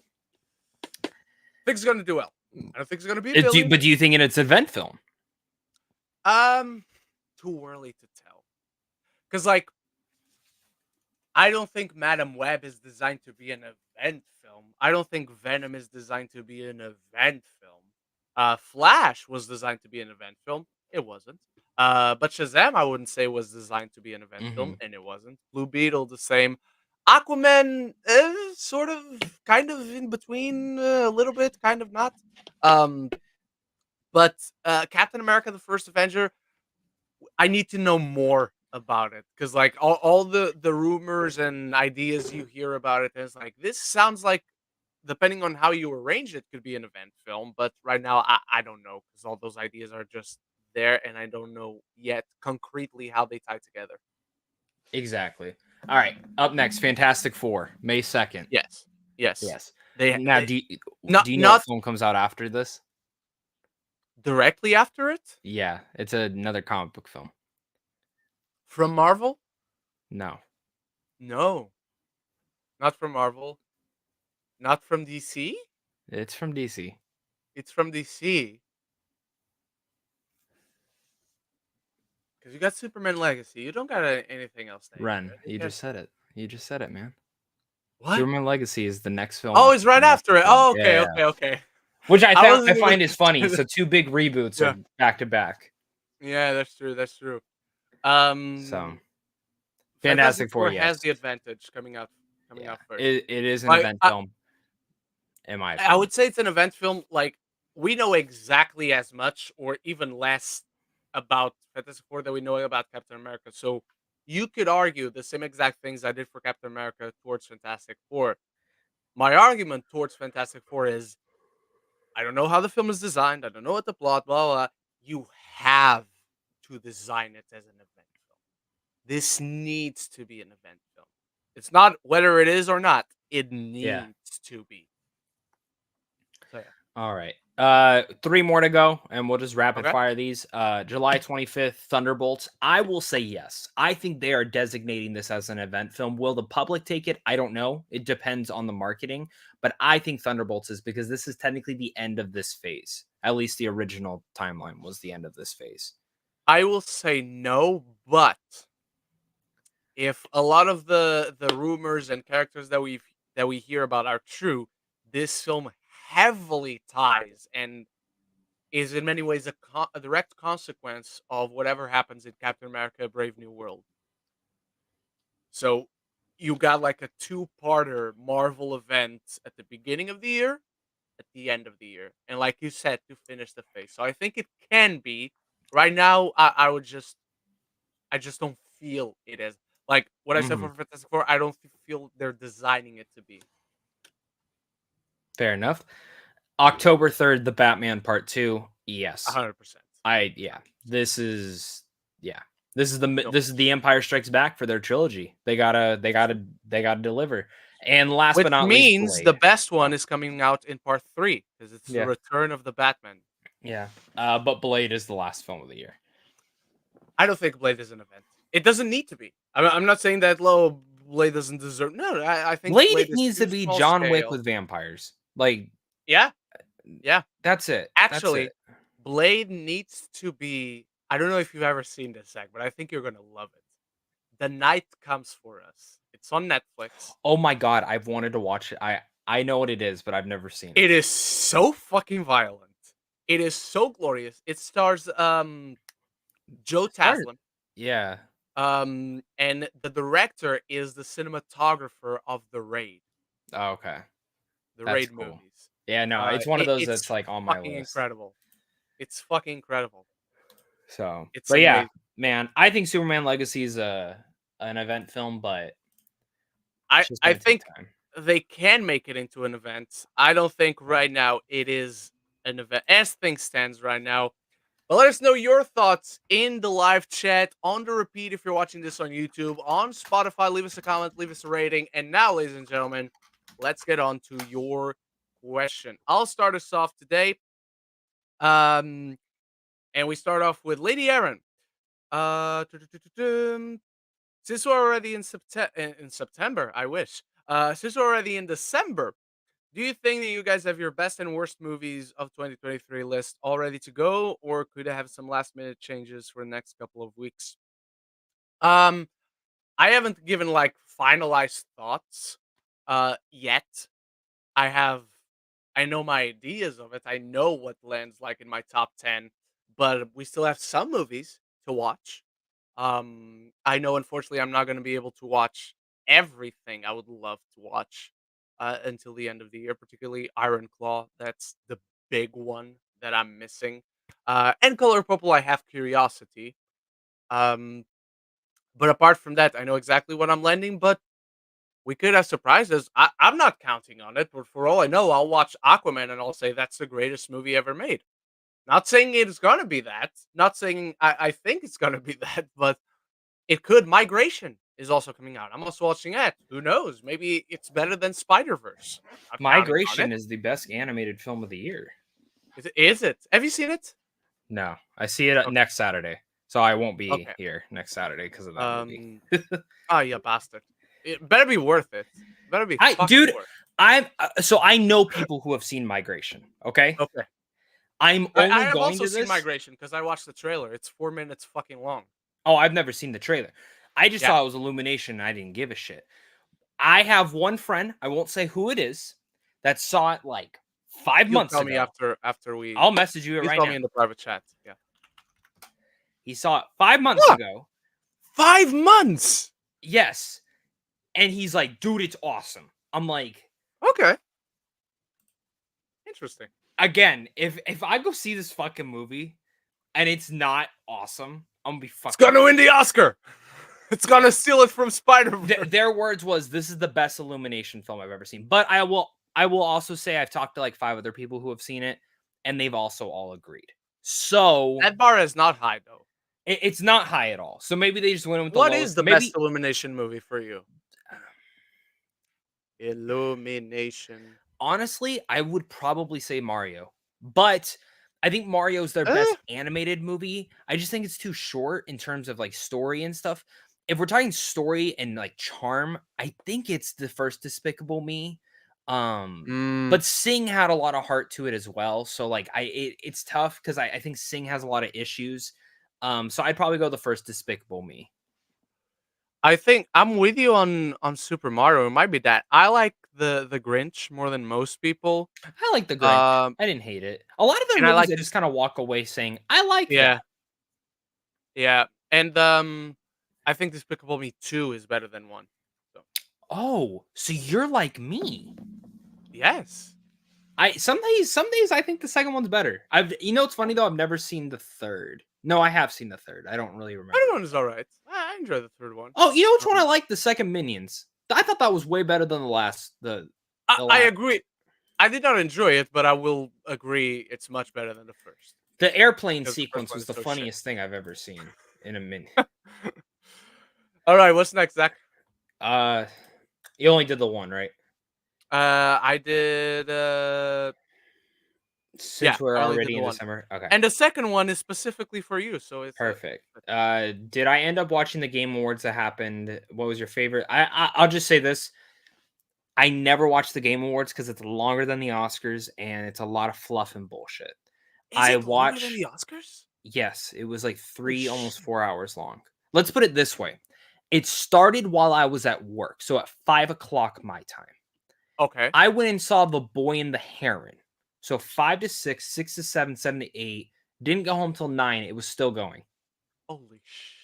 Think it's gonna do well. I don't think it's gonna be a billion. But do you think it's an event film? Um, Too early to tell. Cause like I don't think Madam Web is designed to be an event film. I don't think Venom is designed to be an event film. Flash was designed to be an event film. It wasn't. But Shazam, I wouldn't say was designed to be an event film, Mhm. and it wasn't. Blue Beetle, the same. Aquaman, sort of, kind of in between, a little bit, kind of not. Um, but Captain America: The First Avenger, I need to know more about it because like all the rumors and ideas you hear about it, it's like this sounds like depending on how you arrange it could be an event film, but right now I don't know because all those ideas are just there and I don't know yet concretely how they tie together. Exactly. All right. Up next, Fantastic Four, May 2nd. Yes. Yes. Yes. They Do you know what not film comes out after this? directly after it Yeah, it's another comic book film. from Marvel? No. No. Not from Marvel. Not from DC. It's from DC. It's from DC. Because you got Superman Legacy. You don't got anything else named Ren, there. I you guess. just said it. You just said it, man. What? Superman Legacy is the next film. Oh, After it's right the next after it. film. Oh, Yeah, okay, yeah. okay, okay. Which I wasn't even find is funny. looking. So two big reboots Yeah, are back to back. yeah, that's true. That's true. So Fantastic Fantastic Four, Four has yes, the advantage coming yeah. out first. It is an Like event film, in my I opinion. would say it's an event film. Like we know exactly as much or even less about Fantastic Four that we know about Captain America. So you could argue the same exact things I did for Captain America towards Fantastic Four. My argument towards Fantastic Four is I don't know how the film is designed. I don't know what the plot, blah, blah, blah. You have to design it as an event film. This needs to be an event film. It's not whether it is or not. It Yeah. needs to be. So yeah. All right. Three more to go, and we'll just rapid Okay. fire these. July 25th, Thunderbolts. I will say yes. I think they are designating this as an event film. Will the public take it? I don't know. It depends on the marketing, but I think Thunderbolts is because this is technically the end of this phase. At least the original timeline was the end of this phase. I will say no, but if a lot of the rumors and characters that we hear about are true, this film heavily ties and is in many ways a direct consequence of whatever happens in Captain America: Brave New World. So you got like a two-parter Marvel event at the beginning of the year, at the end of the year, and like you said, to finish the phase. So I think it can be. Right now, I just don't feel it as like what I said Mhm. for Fantastic Four. I don't feel they're designing it to be Fair enough. October 3rd, The Batman Part 2. Yes. 100%. Yeah. This is yeah. No, This is the Empire Strikes Back for their trilogy. They gotta deliver. And last which but not least, means the Blade. best Oh, one is coming out in part 3 because it's the yeah, return of the Batman. yeah. But Blade is the last film of the year. I don't think Blade is an event. It doesn't need to be. I'm not saying that low Blade doesn't deserve. No, I think Blade Blade is needs to too be small John Wick scale. with vampires. Like Yeah, yeah. that's it. That's Actually, it. Blade needs to be. I don't know if you've ever seen this, Zach, but I think you're gonna love it. The Night Comes for Us. It's on Netflix. Oh my god, I've wanted to watch it. I know what it is, but I've never seen it. It is so fucking violent. It is so glorious. It stars Joe Start. Taslim. Yeah. And the director is the cinematographer of Okay. the That's Raid cool. movies. Yeah, no, it's one of those that's It's like on my fucking list. incredible. It's fucking incredible. So, It's but yeah, amazing. man, I think Superman Legacy is a an event film, but it's just I gonna take think time. they can make it into an event. I don't think right now it is an event as things stands right now. But let us know your thoughts in the live chat, on the repeat if you're watching this on YouTube, on Spotify. Leave us a comment, leave us a rating. And now, ladies and gentlemen, let's get on to your question. I'll start us off today. Um, and we start off with Lady Aaron. Since we're already in September, I wish. Since we're already in December, do you think that you guys have your best and worst movies of 2023 list all ready to go, or could I have some last minute changes for the next couple of weeks? Um, I haven't given like finalized thoughts yet. I have I know my ideas of it. I know what lands like in my top 10, but we still have some movies to watch. I know unfortunately I'm not going to be able to watch everything I would love to watch until the end of the year, particularly Iron Claw. That's the big one that I'm missing. And Color Purple, I have curiosity. Um, but apart from that, I know exactly what I'm landing. But we could have surprises. I'm not counting on it, but for all I know, I'll watch Aquaman and I'll say that's the greatest movie ever made. Not saying it is gonna be that. Not saying I think it's gonna be that, but it could. Migration is also coming out. I'm also watching that. Who knows? Maybe it's better than Spider Verse. Not counting on Migration it. is the best animated film of the year. Is it? Have you seen it? No, I see it Okay. next Saturday, so I won't be Okay. here next Saturday because of that movie. Um. Ah, you bastard. It better be worth it. Better be fucking Dude, worth. so I know people who have seen Migration. Okay, Okay. I'm I only have going also to seen this. Migration because I watched the trailer. It's 4 minutes fucking long. Oh, I've never seen the trailer. I just Yeah. saw it was Illumination. And I didn't give a shit. I have one friend. I won't say who it is. That saw it like 5 You'll months tell me ago. after we. I'll message you it You right tell now. me in the private chat. Yeah. He saw it 5 months What? ago. 5 months. Yes, and he's like, "Dude, it's awesome." I'm like, Okay. Interesting. again, if I go see this fucking movie and it's not awesome, I'm gonna be It's fucking gonna win the Oscar. It's yeah. gonna steal it from Spider-Verse. Their words was, "This is the best Illumination film I've ever seen." But I will also say I've talked to like 5 other people who have seen it, and they've also all agreed. So That bar is not high though. it's not high at all. So maybe they just went with the What is lowest. the best Maybe Illumination movie for you? Illumination. honestly, I would probably say Mario, but I think Mario's their Eh? best animated movie. I just think it's too short in terms of like story and stuff. If we're talking story and like charm, I think it's the first Despicable Me. Um, Mm, but Sing had a lot of heart to it as well. So like it's tough because I think Sing has a lot of issues. So I'd probably go the first Despicable Me. I think I'm with you on Super Mario. It might be that I like the Grinch more than most people. I like the Grinch. Um, I didn't hate it. A lot of their and I movies, like I just this. kind of walk away saying, I like that. Yeah, yeah, and I think Despicable Me 2 is better than 1. So Oh, so you're like me. yes, I some days I think the second one's better. It's funny though, I've never seen the third. No, I have seen the third. I don't really third remember. one is all right. I enjoy the third one. Oh, you know which one I Um, like? The second Minions. I thought that was way better than the last the I last. agree. I did not enjoy it, but I will agree it's much better than the first The airplane because the first sequence one was is the so shit. funniest thing I've ever seen in a minute. All right, what's next, Zach? Uh you only did the one, right? I did. Yeah, Since we're I only did already the in one, December. Okay. and the second one is specifically for you. So it's Perfect. Did I end up watching the Game Awards that happened? What was your favorite? I'll just say this. I never watched the Game Awards because it's longer than the Oscars and it's a lot of fluff and bullshit. is I it longer than watch the Oscars? yes, it was like Oh 3, almost shit. 4 hours long. Let's put it this way. It started while I was at work, so at 5 o'clock my time. Okay. I went and saw The Boy and the Heron. So 5 to 6, 6 to 7, 7 to 8. Didn't go home till 9. It was still going. Holy shit.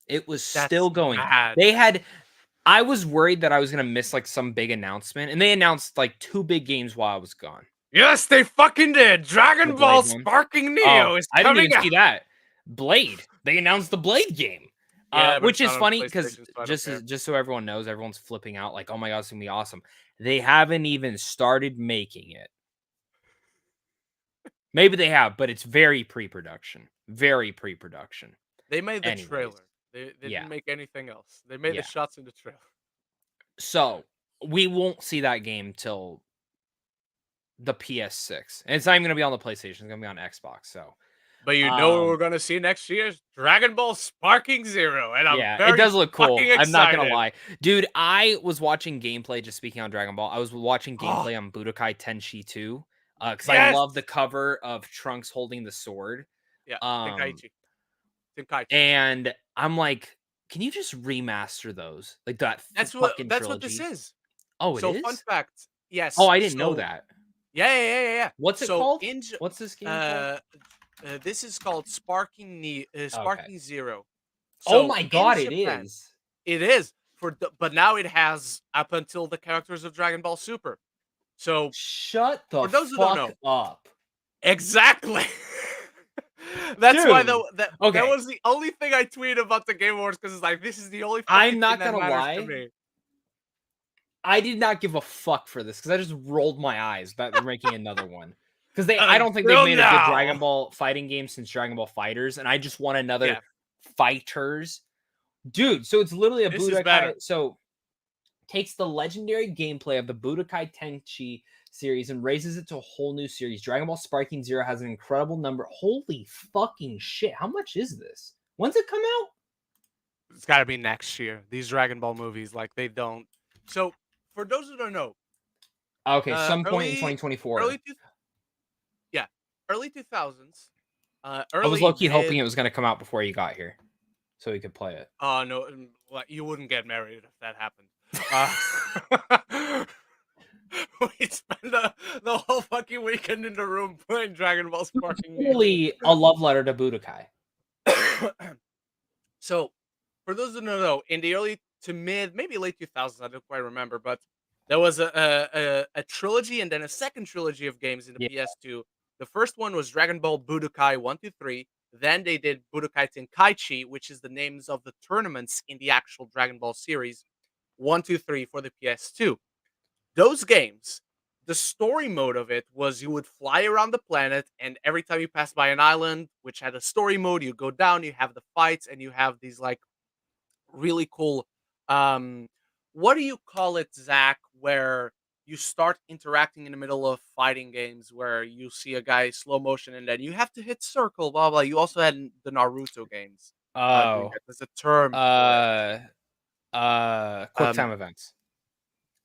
It was That's still going. mad. They had I was worried that I was gonna miss like some big announcement, and they announced like 2 big games while I was gone. Yes, they fucking did. The Dragon Ball Blade one. Sparking Oh, Neo is I didn't coming even out. see that. Blade. They announced the Blade game. Yeah, but Which it's is not on funny because PlayStation, so I don't care. just so everyone knows, everyone's flipping out like, "Oh my god, it's gonna be awesome." They haven't even started making it. Maybe they have, but it's very pre-production. Very pre-production. They made the Anyways, trailer. They yeah, didn't make anything else. They made the yeah. shots in the trailer. So we won't see that game till the PS6, and it's not even gonna be on the PlayStation. It's gonna be on Xbox. So, But you know what um, we're gonna see next year? Dragon Ball Sparking Zero, and I'm yeah, it very does look fucking cool. I'm not gonna excited. lie, dude. I was watching gameplay. Just speaking on Dragon Ball, I was watching Oh, gameplay on Budokai Tenshi 2, because I yes! love the cover of Trunks holding the sword. Yeah, Um, Tenkaichi. Tenkaichi. and I'm like, can you just remaster those, like that fucking That's what this trilogy? is. Oh, it So fun is. fact, Oh, yes. I didn't know So that. yeah. What's it So called? in What's this game called? uh, this is called Okay. Sparking Zero. Oh So my in god, it Japan, is. it is but now it has up until the characters of Dragon Ball Super. So Shut the for those who don't fuck know, up. exactly. That's why Dude. that Okay, was the only thing I tweeted about the Game Awards because it's like this is the only fucking I'm thing not that gonna matters to lie. me. I did not give a fuck for this because I just rolled my eyes that they're making another one. Because I don't think they've Until made a good now. Dragon Ball fighting game since Dragon Ball Fighters, and I just want another Yeah, fighters. Dude, so it's literally a this is better. Budokai. So takes the legendary gameplay of the Budokai Tenchi series and raises it to a whole new series. Dragon Ball Sparking Zero has an incredible number. Holy fucking shit. How much is this? When's it come out? It's got to be next year. These Dragon Ball movies, like they don't. So for those who don't know, Okay, some point in early, early 2024. two, yeah, early 2000s, I was early low key hoping mid. it was gonna come out before you got here, so we could play it. Oh no, like, you wouldn't get married if that happened. Uh, we spent the whole fucking weekend in the room playing Dragon Ball Sparking Neon. Literally a love letter to Budokai. So, for those who don't know, in the early to mid, maybe late 2000s, I don't quite remember, but there was a trilogy and then a second trilogy of games in the Yeah. PS2. The first one was Dragon Ball Budokai 1, 2, 3. Then they did Budokai Tenkaichi, which is the names of the tournaments in the actual Dragon Ball series 1, 2, 3 for the PS2. Those games, the story mode of it was you would fly around the planet, and every time you pass by an island, which had a story mode, you go down, you have the fights, and you have these like really cool. Um, what do you call it, Zach? Where you start interacting in the middle of fighting games, where you see a guy slow motion, and then you have to hit circle, blah blah. You also had the Naruto games doing Oh. that. There's a term for it. Uh, quick Um, time events.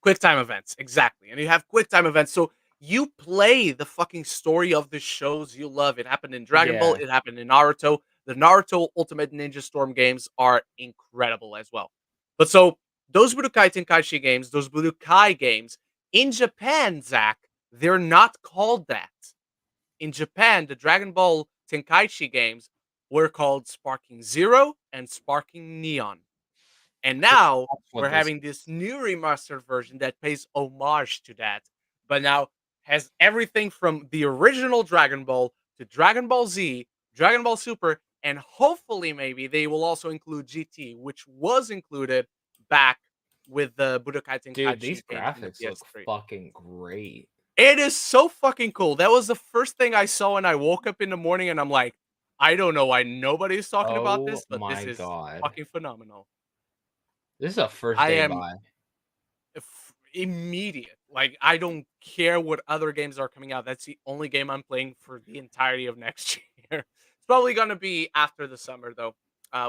Quick time events, exactly. And you have quick time events. So you play the fucking story of the shows you love. It happened in Dragon Ball, Yeah. it happened in Naruto. The Naruto Ultimate Ninja Storm games are incredible as well. But so those Budokai Tenkaichi games, those Budokai games, in Japan, Zach, they're not called that. In Japan, the Dragon Ball Tenkaichi games were called Sparking Zero and Sparking Neon. And now That's we're what this having this new remastered version that pays homage to that, but now has everything from the original Dragon Ball to Dragon Ball Z, Dragon Ball Super, and hopefully maybe they will also include GT, which was included back with the Budokai dude, these Tenkaichi games in the graphics look PS3. fucking great. It is so fucking cool. That was the first thing I saw when I woke up in the morning, and I'm like, I don't know why nobody's talking about Oh this, but this my is god. fucking phenomenal. This is a first I day am buy. immediate. Like, I don't care what other games are coming out. That's the only game I'm playing for the entirety of next year. It's probably gonna be after the summer though,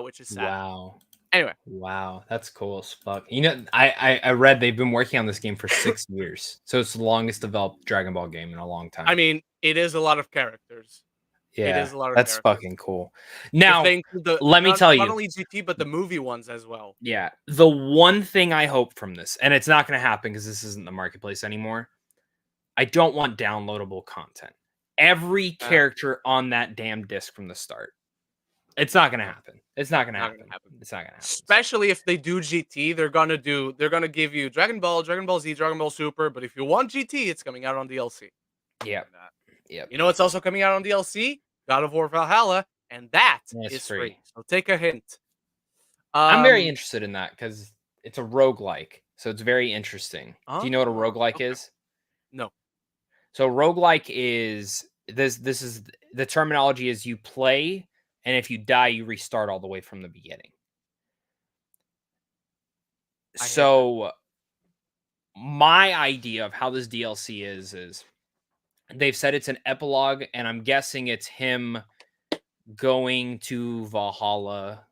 which is sad. Wow. Anyway, Wow, that's cool as fuck. You know, I read they've been working on this game for 6 years, so it's the longest developed Dragon Ball game in a long I time. mean, it is a lot of characters. It Yeah, is a lot of that's characters. fucking cool. If Now, they include the let me tell not you, only GT but the movie ones as well. yeah, the one thing I hope from this, and it's not gonna happen because this isn't the marketplace anymore. I don't want downloadable content. Every Uh, character on that damn disc from the start. It's not gonna no, happen. It's not gonna not gonna happen. happen. It's not gonna happen. So, Especially if they do GT, they're gonna give you Dragon Ball, Dragon Ball Z, Dragon Ball Super. But if you want GT, it's coming out on DLC. yep, And, yep. you know what's also coming out on DLC? God of War Valhalla, and that It's is free. free. So take a hint. I'm very Um. interested in that because it's a roguelike, so it's very interesting. Do you know what a Oh, roguelike okay. is? No. So roguelike is this is the terminology is you play, and if you die, you restart all the way from the beginning. I hate that. So my idea of how this DLC is they've said it's an epilogue, and I'm guessing it's him going to Valhalla,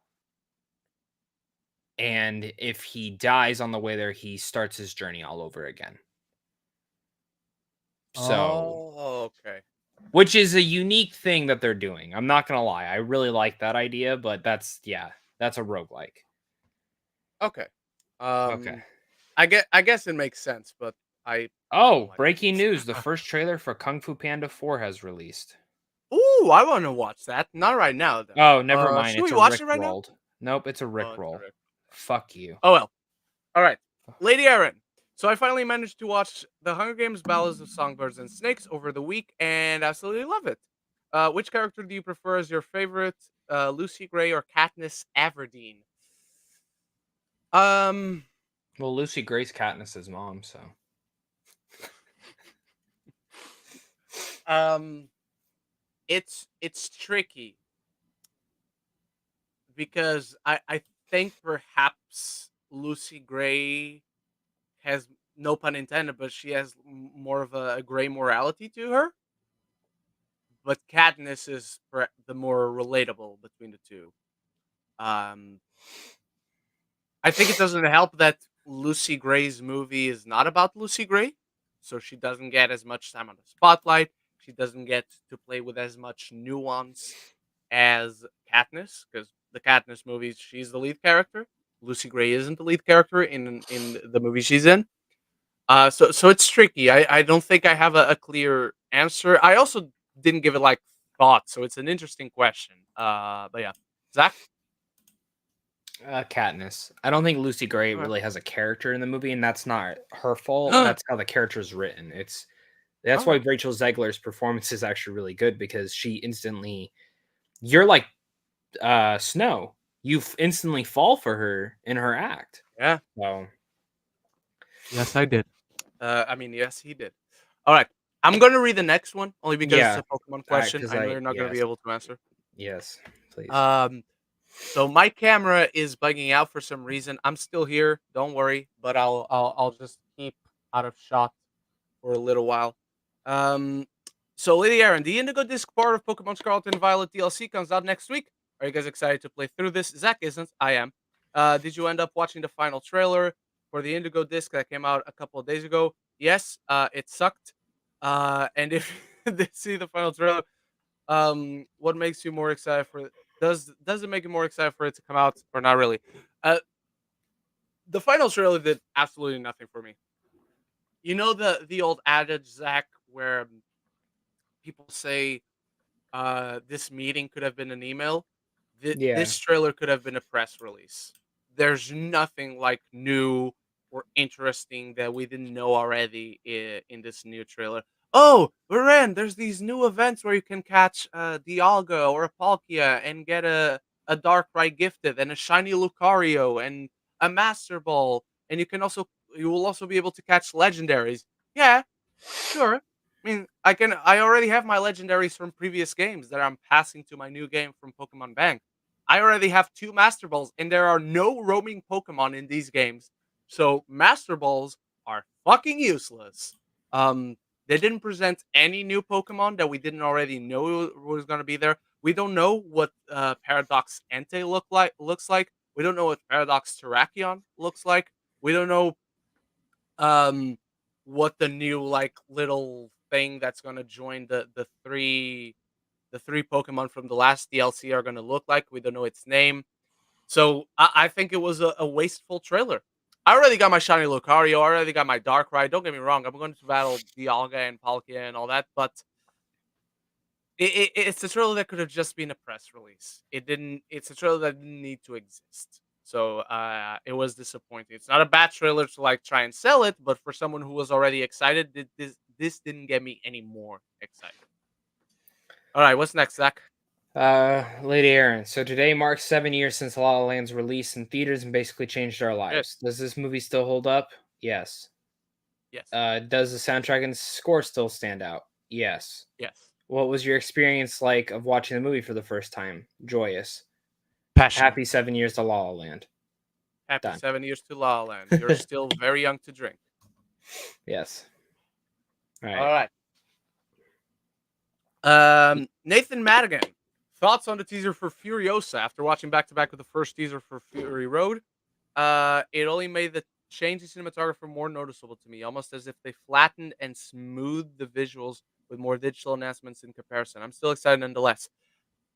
and if he dies on the way there, he starts his journey all over again. So, Oh, okay. which is a unique thing that they're doing. I'm not gonna lie. I really like that idea, but that's yeah, that's a roguelike. Okay. Okay. Um. I guess it makes sense, but I don't Oh, like breaking news. The it. first trailer for Kung Fu Panda 4 has released. Ooh, I want to watch that. Not right now though. Oh, never mind. Should It's we a watch it right now? Rickrolled. Nope, it's a Oh, it's Rickroll. correct. Fuck you. Oh well. All right, Lady Erin. So I finally managed to watch The Hunger Games: Ballads of Songbirds and Snakes over the week, and absolutely love it. Which character do you prefer as your favorite, Lucy Gray or Katniss Everdeen? Um, Well, Lucy Grace Katniss's mom, so. um, it's tricky because I think perhaps Lucy Gray has, no pun intended, but she has more of a gray morality to her. But Katniss is the more relatable between the two. Um, I think it doesn't help that Lucy Gray's movie is not about Lucy Gray, so she doesn't get as much time on the spotlight. She doesn't get to play with as much nuance as Katniss, because the Katniss movies, she's the lead character. Lucy Gray isn't the lead character in the movie she's in. So it's tricky. I don't think I have a clear answer. I also didn't give it like thought, so it's an interesting question. But yeah, Zach. Katniss. I don't think Lucy Gray Okay. really has a character in the movie, and that's not her fault. That's how the character is written. That's why Okay. Rachel Zegler's performance is actually really good because she instantly you're like Snow. Instantly fall for her in her act. Yeah. So Yes, I did. I mean, yes, he did. All right. I'm gonna read the next one only because it's yeah, a Pokemon question. because I know you're not gonna be yes, able to answer. yes, please. Um, so my camera is bugging out for some reason. I'm still here. Don't worry, but I'll just keep out of shot for a little while. Um, so Lady Aaron, the Indigo Disc part of Pokemon Scarlet and Violet DLC comes out next week. Are you guys excited to play through this? Zach isn't. I am. Did you end up watching the final trailer for the Indigo Disc that came out a couple of days ago? Yes. It sucked. And if you did see the final trailer, what makes you more excited for it? Does it make you more excited for it to come out or not really? Uh, the final trailer did absolutely nothing for me. You know the old adage, Zach, where people say this meeting could have been an email. Yeah, This trailer could have been a press release. There's nothing like new or interesting that we didn't know already in this new trailer. Oh, Ren, there's these new events where you can catch Dialga or a Palkia and get a Darkrai gifted and a shiny Lucario and a Master Ball, and you will also be able to catch legendaries. Yeah, sure. I mean, I already have my legendaries from previous games that I'm passing to my new game from Pokemon Bank. I already have 2 Master Balls, and there are no roaming Pokemon in these games. So Master Balls are fucking useless. Um, they didn't present any new Pokemon that we didn't already know was gonna be there. We don't know what Paradox Entei looks like. We don't know what Paradox Terrakion looks like. We don't know um what the new like little thing that's going to join the three Pokemon from the last DLC are going to look like. We don't know its name. So I think it was a wasteful trailer. I already got my shiny Lucario. I already got my Darkrai. Don't get me wrong. I'm going to battle Dialga and Palkia and all that, but it's a trailer that could have just been a press release. It didn't. It's a trailer that didn't need to exist. So it was disappointing. It's not a bad trailer to like try and sell it, but for someone who was already excited, this didn't get me any more excited. All right, what's next, Zach? Lady Aaron. So today marks 7 years since La La Land's release in theaters and basically changed our Good. lives. Does this movie still hold up? Yes. Yes. Does the soundtrack and score still stand out? Yes. Yes. What was your experience like of watching the movie for the first time? Joyous. Passionate. Happy 7 years to La La Land. Happy Done. 7 years to La La Land. You're still very young to drink. Yes. All All right. right. Nathan Madigan. Thoughts on the teaser for Furiosa after watching back to back with the first teaser for Fury Road? It only made the change in cinematography more noticeable to me, almost as if they flattened and smoothed the visuals with more digital enhancements in comparison. I'm still excited nonetheless.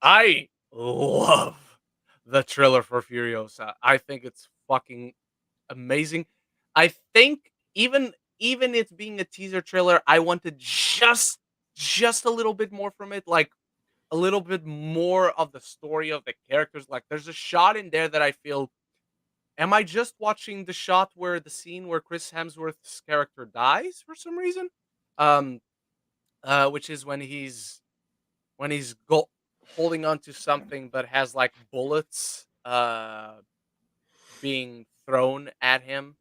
I love the trailer for Furiosa. I think it's fucking amazing. I think even it being a teaser trailer, I wanted just a little bit more from it, like a little bit more of the story of the characters. Like there's a shot in there that I feel, am I just watching the shot where the scene where Chris Hemsworth's character dies for some reason? Um which is when he's holding on to something but has like bullets being thrown at him,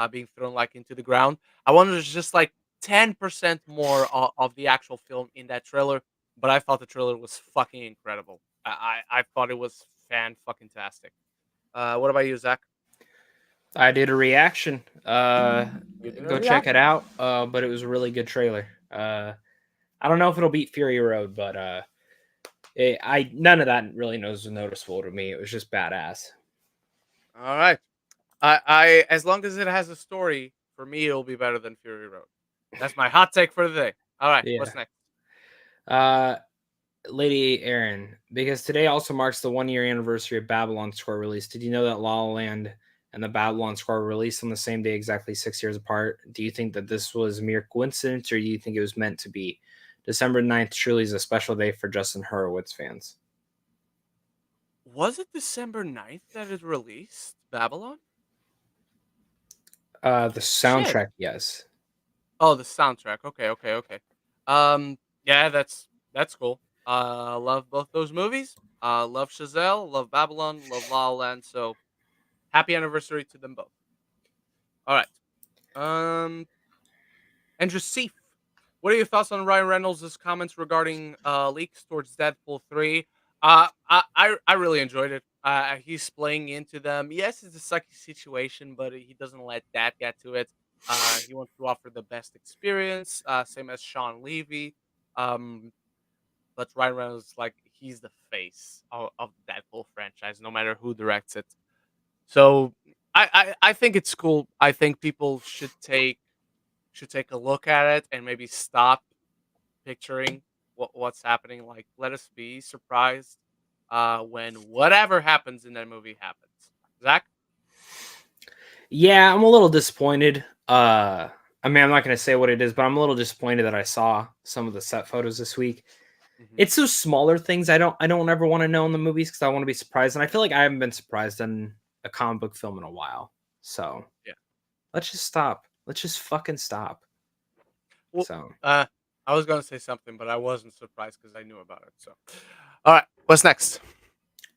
being thrown like into the ground. I wanted just like 10% more of the actual film in that trailer, but I thought the trailer was fucking incredible. I thought it was fan fucking tastic. What about you, Zach? I did a reaction. You did a Go check it reaction. out. But it was a really good trailer. I don't know if it'll beat Fury Road, but none of that really was noticeable to me. It was just badass. All right. I as long as it has a story, for me, it'll be better than Fury Road. That's my hot take for the day. All right, Yeah. what's next? Uh, Lady Aaron, because today also marks the 1 year anniversary of Babylon Square release. Did you know that La La Land and the Babylon Square were released on the same day, exactly 6 years apart? Do you think that this was mere coincidence, or do you think it was meant to be? December 9th truly is a special day for Justin Hurwitz fans. Was it December 9th that it released? Babylon? The Shit. soundtrack, yes. Oh, the soundtrack. Okay, okay, okay. Yeah, that's cool. Love both those movies. Love Chazelle, love Babylon, love La La Land. So happy anniversary to them both. All right. Um, Andrew Seif, what are your thoughts on Ryan Reynolds' comments regarding leaks towards Deadpool 3? I really enjoyed it. He's playing into them. Yes, it's a sucky situation, but he doesn't let that get to it. He wants to offer the best experience, same as Sean Levy. Um, but Ryan Reynolds, like, he's the face of the Deadpool franchise, no matter who directs it. So I think it's cool. I think people should take a look at it and maybe stop picturing what's happening. Like, let us be surprised when whatever happens in that movie happens. Zach? Yeah, I'm a little disappointed. I mean, I'm not going to say what it is, but I'm a little disappointed that I saw some of the set photos this week. Hmm. It's those smaller things I don't ever want to know in the movies because I want to be surprised, and I feel like I haven't been surprised in a comic book film in a while. So Yeah. let's just stop. Let's just fucking stop. Well, So, I was gonna say something, but I wasn't surprised because I knew about it. So, all right, what's next?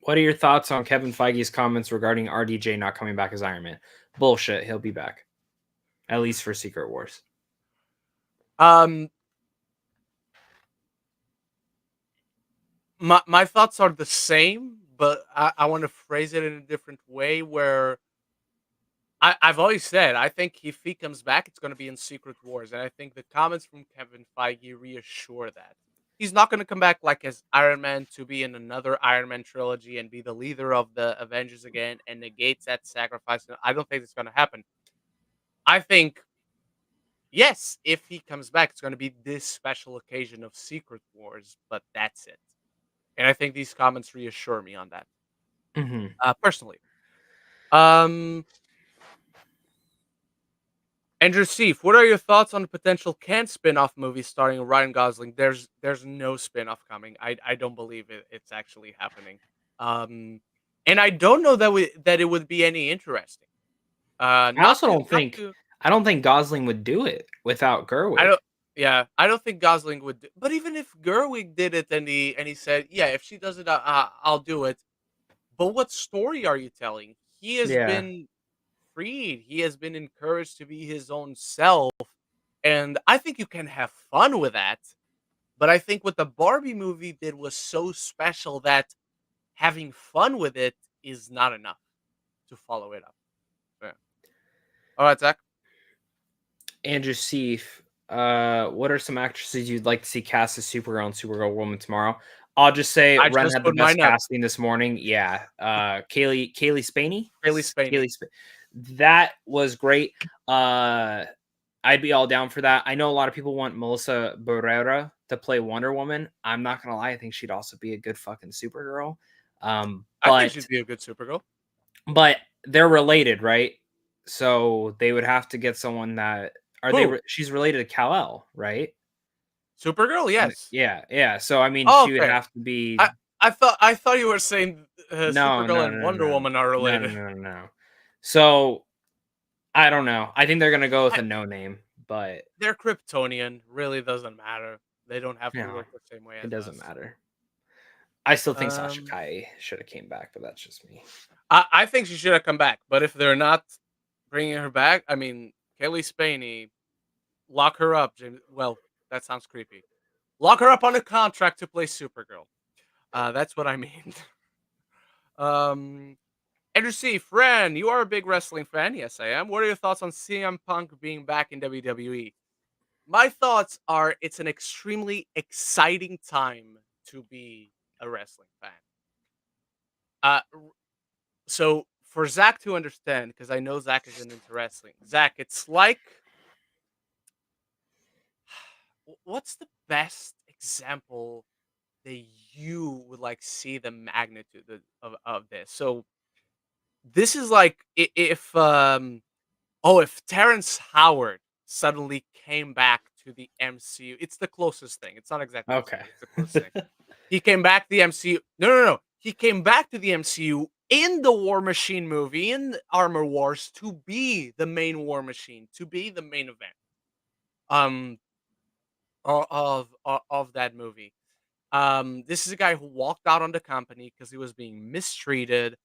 what are your thoughts on Kevin Feige's comments regarding RDJ not coming back as Iron Man? Bullshit. He'll be back, at least for Secret Wars. Um, my thoughts are the same, but I want to phrase it in a different way. Where I've always said I think if he comes back, it's going to be in Secret Wars, and I think the comments from Kevin Feige reassure that he's not going to come back like as Iron Man to be in another Iron Man trilogy and be the leader of the Avengers again and negates that sacrifice. No, I don't think it's going to happen. I think yes, if he comes back, it's going to be this special occasion of Secret Wars, but that's it. And I think these comments reassure me on that Hmm. personally. Um, Andrew Seif, what are your thoughts on the potential Can spin-off movie starring Ryan Gosling? There's no spin-off coming. I don't believe it's actually happening. Um, and I don't know that it would be any interesting. I Not also to don't not think to I don't think Gosling would do it without I Gerwig. don't yeah, I don't think Gosling would but even if Gerwig did it and he said, "Yeah, if she does it, I'll do it." But what story are you telling? He has Yeah. been freed. He has been encouraged to be his own self. And I think you can have fun with that. But I think what the Barbie movie did was so special that having fun with it is not enough to follow it up. Yeah. All right, Zach. Andrew Seif, what are some actresses you'd like to see cast as Supergirl and Supergirl Woman tomorrow? I'll just say I Ren just had the put best mine up. casting this morning. Yeah. Kaylee Spaney? Haley Spaney. Kaylee That was great. Uh I'd be all down for that. I know a lot of people want Melissa Barrera to play Wonder Woman. I'm not gonna lie, I think she'd also be a good fucking Supergirl. Um, I think but she'd be a good Supergirl. but they're related, right? So they would have to get someone that are they Who? re she's related to Kal-El, right? Supergirl? Yes. Yeah, yeah, so, I mean, Oh, she would okay. have to be I thought you were saying no, Supergirl no, and no, Wonder no. Woman are No, related. no, no, no. So, I don't know. I think they're gonna go with I, a no name, but, they're Kryptonian. Really doesn't matter. They don't have you to know, look the same way it as doesn't us. matter. I still think Sasha Um, Calle shoulda came back, but that's just me. I think she should have come back, but if they're not bringing her back, I mean, Kelly Spaney, lock her up. James. Well, that sounds creepy. Lock her up on a contract to play Supergirl. That's what I mean. um, Andrew C. Fran, you are a big wrestling fan. Yes, I am. What are your thoughts on CM Punk being back in WWE? My thoughts are it's an extremely exciting time to be a wrestling fan. Uh, so for Zach to understand, because I know Zach isn't into wrestling. Zach, it's like, what's the best example that you would like see the magnitude of this? So this is like if if Terrence Howard suddenly came back to the MCU. It's the closest thing. It's not exactly the Okay. same. It's the closest thing. He came back to the MCU. No, no, no. He came back to the MCU in the War Machine movie, in Armor Wars, to be the main War Machine, to be the main event um of that movie. This is a guy who walked out on the company because he was being mistreated,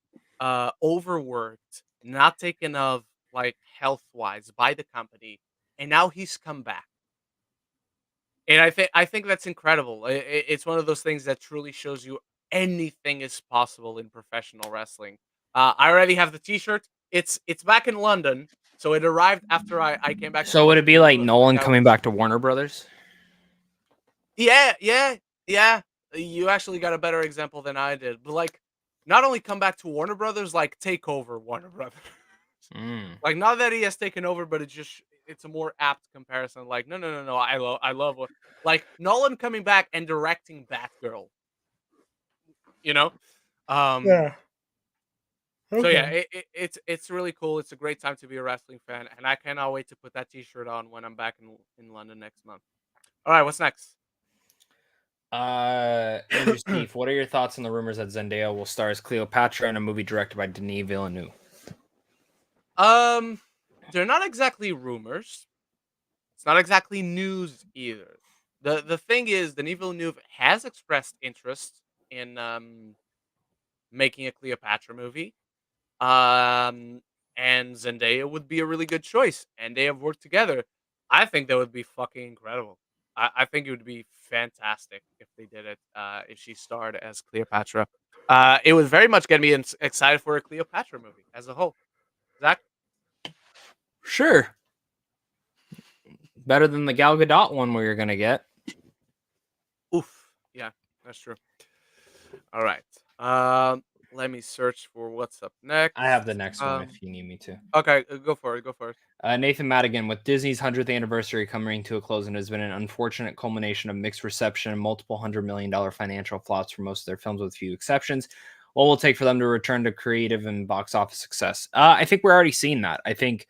overworked, not taken of like health wise by the company, and now he's come back. And I think that's incredible. It's one of those things that truly shows you anything is possible in professional wrestling. I already have the T-shirt. It's back in London, so it arrived after I came back to So would it be Portugal. like Like Nolan I coming was, back to Warner Brothers? yeah, yeah, yeah. You actually got a better example than I did. But like, not only come back to Warner Brothers, like take over Warner Brothers. Mm. Like not that he has taken over, but it's a more apt comparison. Like no, no, no, no. I love what like Nolan coming back and directing Batgirl. You know, um. Yeah. So yeah, Okay. it's really cool. It's a great time to be a wrestling fan, and I cannot wait to put that T-shirt on when I'm back in London next month. All right, what's next? Andrew Steve, what are your thoughts on the rumors that Zendaya will star as Cleopatra in a movie directed by Denis Villeneuve? um, they're not exactly rumors. It's not exactly news either. The thing is, Denis Villeneuve has expressed interest in making a Cleopatra movie. Um, and Zendaya would be a really good choice, and they have worked together. I think that would be fucking incredible. I think it would be fantastic if they did it. If she starred as Cleopatra, it would very much get me excited for a Cleopatra movie as a whole. Zach, Sure. Better than the Gal Gadot one we're gonna get. oof, yeah, that's true. All right, let me search for what's up I have next. the next one if you need me to. Okay, go for it. Go for it. Nathan Madigan, with Disney's 100th anniversary coming to a close, and has been an unfortunate culmination of mixed reception and multiple $100 million financial flops for most of their films, with few exceptions. What will it take for them to return to creative and box office success? I think we're already seeing that. I think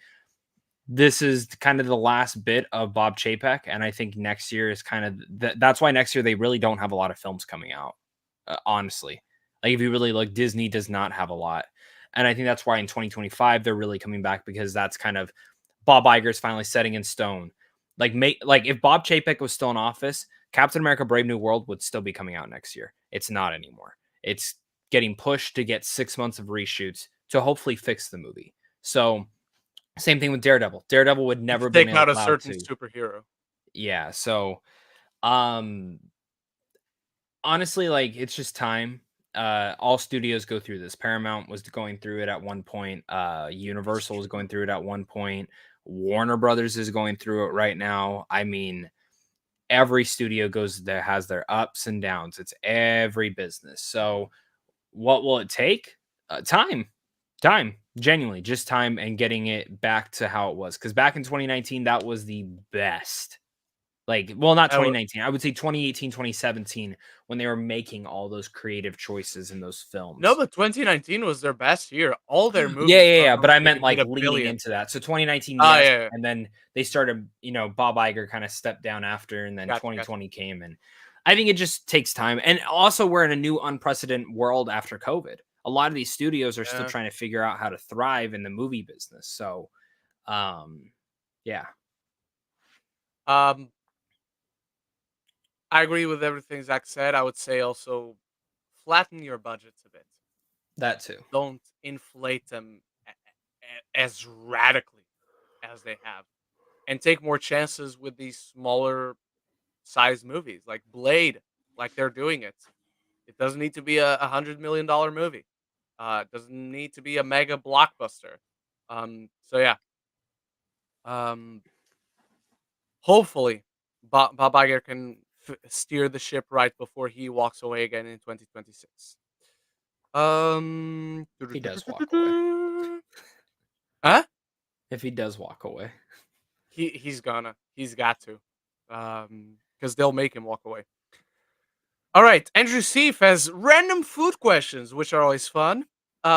this is kind of the last bit of Bob Chapek, and I think next year is kind of that's why next year they really don't have a lot of films coming out. Honestly, like if you really look, Disney does not have a lot, and I think that's why in 2025 they're really coming back, because that's kind of Bob Iger's finally setting in stone. Like if Bob Chapek was still in office, Captain America: Brave New World would still be coming out next year. It's not anymore. It's getting pushed to get 6 months of reshoots to hopefully fix the movie. So same thing with Daredevil. Daredevil would And to never been take out a allowed certain to. superhero. Yeah. So um honestly, like it's just time. All studios go through this. Paramount was going through it at one point. It's Universal was true. going through it at one point. Warner Brothers is going through it right now. I mean, every studio goes there, has their ups and downs. It's every business. So what will it take? Time, genuinely, just time, and getting it back to how it was. Because back in 2019, that was the best. Like, well, not I w- 2019. I would say 2018, 2017, when they were making all those creative choices in those No, films. but 2019 was their best year. All their Yeah, movies yeah, are, yeah. are But I like meant hit like a leading billion. into that. So 2019, Ah, yes. yeah, yeah. And then they started, Bob Iger kind of stepped down after, and then Gotcha, gotcha. 2020 came. And I think it just takes time. And also, we're in a new unprecedented world after COVID. A lot of these studios are still Yeah. trying to figure out how to thrive in the movie business. So, um, yeah, Um, I agree with everything Zach said. I would say also flatten your budgets a bit. that too. Don't inflate them as radically as they have, and take more chances with these smaller size movies like Blade, like they're doing it. It doesn't need to be a $100 million movie. It doesn't need to be a mega blockbuster. So yeah. Um, Hopefully, Bob Iger can steer the ship right before he walks away again in 2026. He does walk away. Huh? If he does walk away. He's got to, because they'll make him walk away. All right, Andrew Seif has random food questions, which are always fun.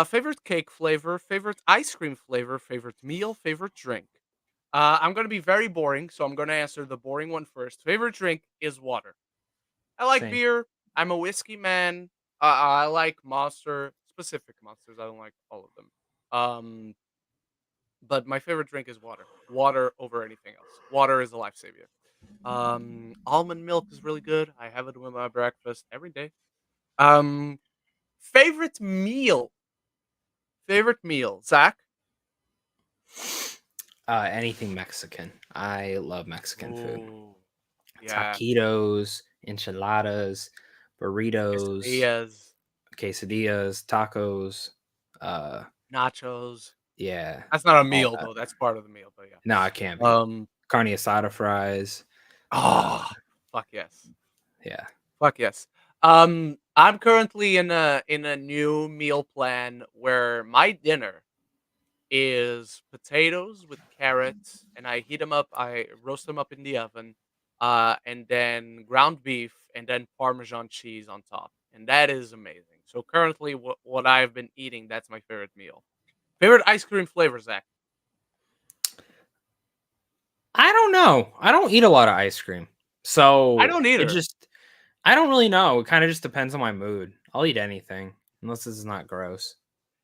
Favorite cake flavor, favorite ice cream flavor, favorite meal, favorite drink. I'm gonna be very boring, so I'm gonna answer the boring one first. Favorite drink is water. I like Same. beer. I'm a whiskey man. I like Monster, specific monsters. I don't like all of them. But my favorite drink is water. Water over anything else. Water is a lifesaver. Almond milk is really good. I have it with my breakfast every day. Um, favorite meal. Favorite meal. Zach. Anything Mexican. I love Mexican food. Oh, yeah. Taquitos, enchiladas, burritos, Quesadillas, quesadillas, tacos. Uh, nachos. yeah, That's not a all meal that. though. That's part of the meal, but yeah. No, it can't be. Um. Carne asada fries. Oh, fuck yes. Yeah. Fuck yes. I'm currently in a new meal plan where my dinner is potatoes with carrots, and I heat them up. I roast them up in the oven, and then ground beef, and then Parmesan cheese on top, and that is amazing. So currently, what I've been eating, that's my favorite meal. Favorite ice cream flavor, Zach? I don't know. I don't eat a lot of ice cream. I So don't it either. just I don't really know. It kind of just depends on my mood. I'll eat anything unless it's not gross.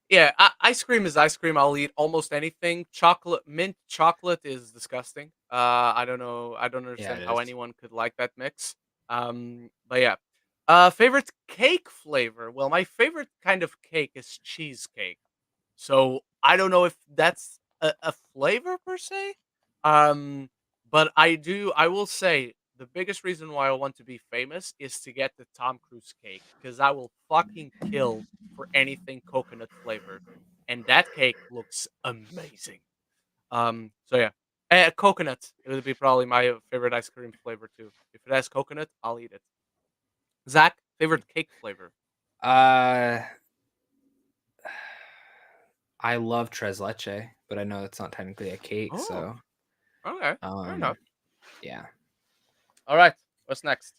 Yeah, ice cream is ice cream. I'll eat almost anything. Chocolate, mint chocolate is disgusting. I don't know. I don't Yeah, understand it how is. anyone could like that mix. But yeah. Favorite cake flavor. Well, my favorite kind of cake is cheesecake. So I don't know if that's a flavor per se. Um, but I will say the biggest reason why I want to be famous is to get the Tom Cruise cake because I will fucking kill for anything coconut flavored, and that cake looks amazing. So yeah, coconut. It would be probably my favorite ice cream flavor too. If it has coconut, I'll eat it. Zach, favorite cake flavor? Uh I love tres leche, but I know it's not technically a cake, Oh, so okay, fair um enough. yeah. All right, what's next?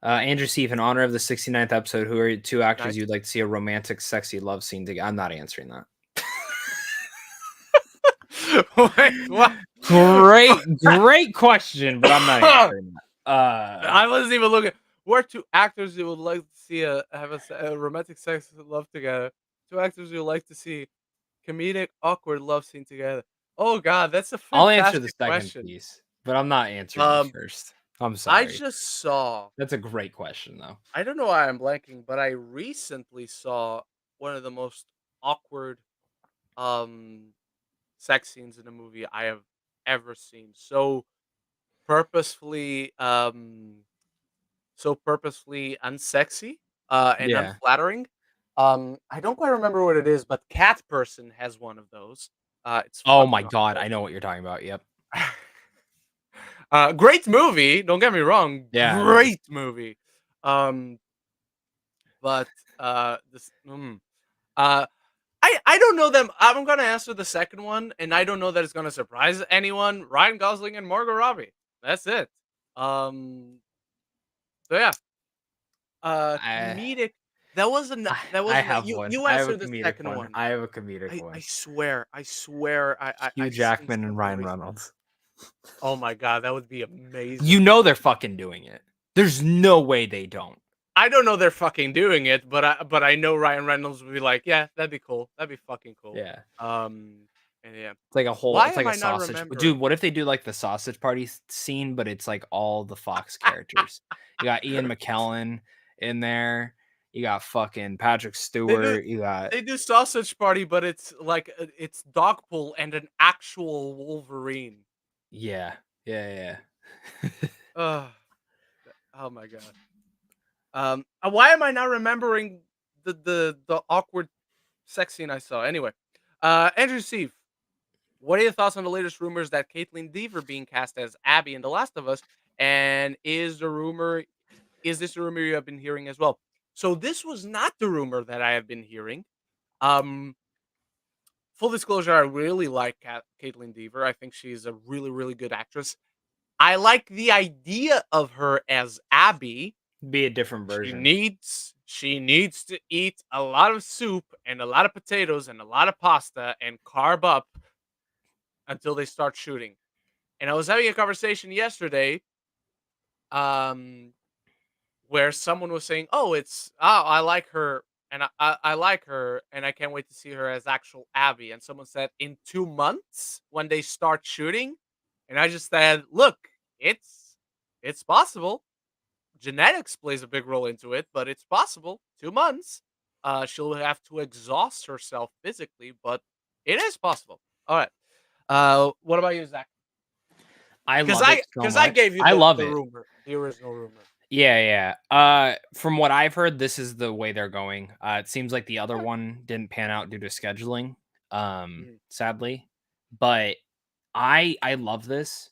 Andrew Steve, in honor of the 69th episode, who are two actors Nice. you'd like to see a romantic, sexy love scene together? I'm not answering that. Wait, what? Great question, but I'm not answering that. I wasn't even looking. What are two actors you would like to see have a romantic sex love together? Two actors you would like to see comedic awkward love scene together. Oh God, that's a I'll answer the fantastic second question. piece, but I'm not answering the Um, first. I'm I sorry. just saw. That's a great question, though. I don't know why I'm blanking, but I recently saw one of the most awkward um sex scenes in a movie I have ever seen. Purposefully um so purposefully unsexy, and Yeah. unflattering. I don't quite remember what it is, but Cat Person has one of those. It's Oh my fucking god, awful. I know what you're talking about. Yep. Great movie, don't get me wrong, Yeah, it is. great movie. Um, but, this uh, I don't know them. I'm gonna answer the second one, and I don't know that it's gonna surprise anyone. Ryan Gosling and Margot Robbie. That's it. Um, so yeah. I Comedic. That wasn't that I wasn't have you one. you I have a answered the comedic second one. one. I have a comedic I one. swear Hugh I've seen Jackman and something Ryan recently. Reynolds. Oh my god, that would be You amazing. know they're fucking doing it. There's no way they don't. I don't know they're fucking doing it, but I know Ryan Reynolds would be like, "Yeah, that'd be cool. That'd be fucking cool." Yeah. And yeah. It's like a whole Why it's like am a I not sausage dude, remembering? what if they do, like, the sausage party scene, but it's, like, all the Fox characters? You got Ian McKellen in there, you got fucking Patrick They do Stewart, you got they do Sausage Party, but it's like, it's dog pull and an actual Wolverine. yeah. Yeah, yeah. Ugh. Oh my god. Why am I not remembering the awkward sex scene I saw? Anyway, Andrew Steve, what are your thoughts on the latest rumors that Caitlin Dever being cast as Abby in The Last of Us? And is this a rumor you have been hearing as well? So this was not the rumor that I have been hearing. Um, full disclosure, I really like Caitlin Dever. I think she's a really, really good actress. I like the idea of her as Abby. Be a different She version. needs to eat a lot of soup and a lot of potatoes and a lot of pasta and carb up until they start shooting. And I was having a conversation yesterday, um, where someone was saying, "Oh, I like her, and I like her, and I can't wait to see her as actual Abby." And someone said, "In 2 months when they start shooting," and I just said, "Look, it's possible. Genetics plays a big role into it, but it's possible. 2 months. She'll have to exhaust herself physically, but it is possible." All right. What about you, Zach? I Because love it I so because I much. gave you I love the it. rumor, the original rumor. Yeah, yeah. From what I've heard, this is the way they're going. It seems like the other Okay. one didn't pan out due to scheduling, Mhm. sadly. But I love this,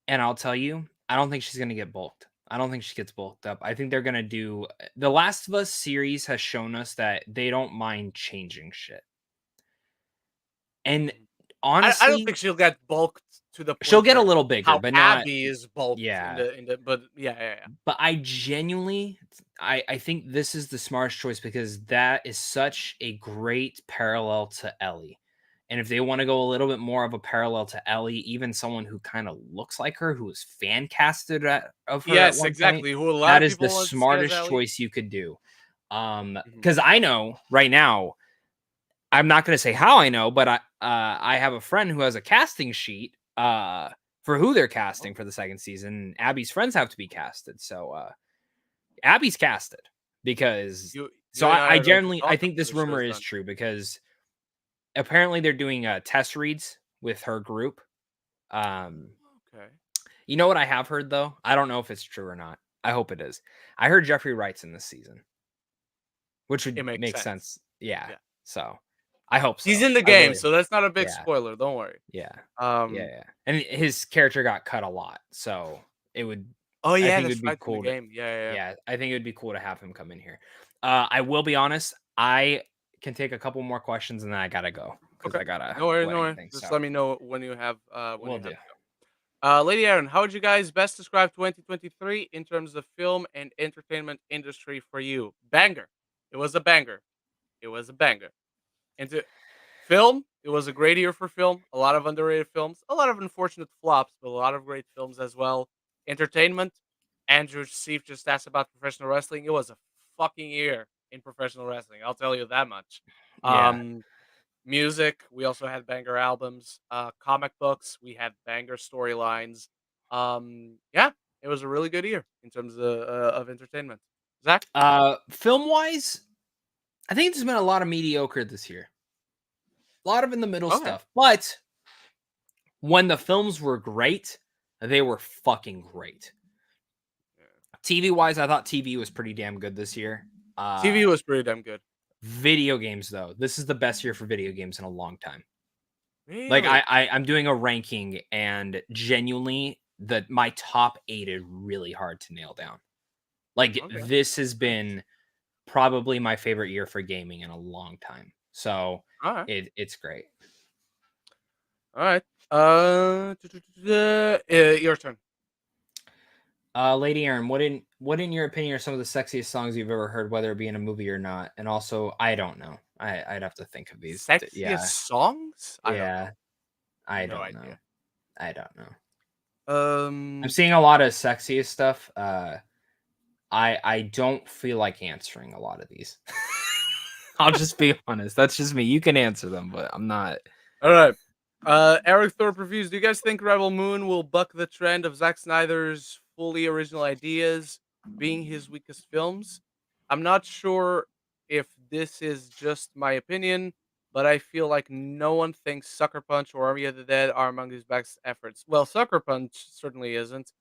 and I'll tell you, I don't think she's gonna get bulked. I don't think she gets bulked up. I think they're gonna do The Last of Us series has shown us that they don't mind changing shit. And Mhm. I don't think honestly, she'll get bulked to the she'll point get a where little bigger, how but not Abby is bulked in yeah. the but yeah. But I genuinely I think this is the smartest choice because that is such a great parallel to Ellie. And if they want to go a little bit more of a parallel to Ellie, even someone who kind of looks like her, who was fan casted of her at Yes, one point, exactly. Who a lot that of is the people want to see as smartest Ellie. choice you could do. Mhm. Because I know right now, I'm not going to say how I know, but I have a friend who has a casting sheet for who they're casting Oh, for the second season. Abby's friends have to be casted, so Abby's casted because you and I I are going to generally I talk think after this the show rumor is is done. true because apparently they're doing test reads with her group. Um, Okay. you know what I have heard though? I don't know if it's true or not. I hope it is. I heard Jeffrey Wright's in this season, which It would makes make sense. sense. Yeah. Yeah. So I hope He's so. in the I game, really so that's not a big yeah. spoiler, don't worry. Yeah. Yeah, Um yeah. And his character got cut a lot. So it would Oh I yeah, think it that's would be right in the cool to game. Yeah. yeah, I think it would be cool to have him come in here. I will be honest, I can take a couple more questions and then I gotta go because Okay. I got a No worries, no wedding worries. thing. Just So let me know when we'll you have do. to go. Lady Aaron, how would you guys best describe 2023 in terms of film and entertainment industry for you? Banger. It was a banger. It was a banger. Into film, it was a great year for film. A lot of underrated films, a lot of unfortunate flops, but a lot of great films as well. Entertainment, Andrew Steve just asked about professional wrestling. It was a fucking year in professional wrestling. I'll tell you that much. Yeah. Um, Music, we also had banger albums. Comic books, we had banger storylines. Yeah, it was a really good year in terms of entertainment. Zach, Film wise, I think there's been a lot of mediocre this year. A lot of in the middle okay. stuff. But when the films were great, they were fucking great. Yeah. TV wise, I thought TV was pretty damn good this year. TV was pretty damn good. Video games though, this is the best year for video games in a long time. Like Really? I'm doing a ranking and genuinely my top 8 is really hard to nail down. Like Okay. this has Nice. been probably my favorite year for gaming in a long time. So All right. it's great. All right. Your turn. Lady Aaron, what in your opinion are some of the sexiest songs you've ever heard, whether it be in a movie or not? And also, I don't know. I'd have to think of these. Sexiest Yeah, songs? I don't yeah. know. I No don't know. idea. I don't know. I'm Um. seeing a lot of sexiest stuff. I don't feel like answering a lot of these. I'll just be honest. That's just me. You can answer them, but I'm not. All right. Eric Thorpe reviews. Do you guys think Rebel Moon will buck the trend of Zack Snyder's fully original ideas being his weakest films? I'm not sure if this is just my opinion, but I feel like no one thinks Sucker Punch or Army of the Dead are among his best efforts. Well, Sucker Punch certainly isn't.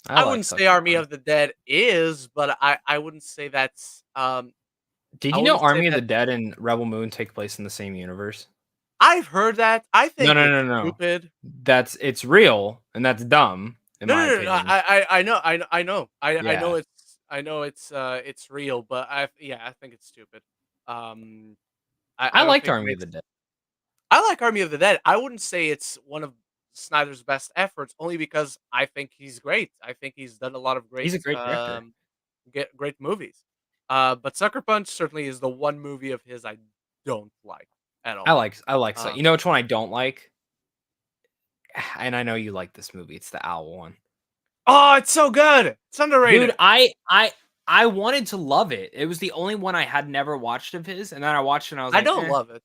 I I like wouldn't say Sucker Army Punch. of the Dead is, but I wouldn't say that's Did I you know wouldn't say Army of the that. Dead and Rebel Moon take place in the same universe? I've heard that. I No, think no, it's no, no. stupid. It's real and that's dumb in No, my no, no, no. opinion. I know Yeah. it's real, but I think it's stupid. Um, I I don't liked think it Army of makes. the Dead. I like Army of the Dead. I wouldn't say it's one of Snyder's best efforts, only because I think he's great. I think he's done a lot of He's a great director. great movies. But Sucker Punch certainly is the one movie of his I don't like at all. I like so you Um, know which one I don't like? And I know you like this movie, it's the Owl one. oh, it's so good. It's Dude, underrated. I wanted to love it. It was the only one I had never watched of his, and then I watched it and I was I like, don't "Eh, love it.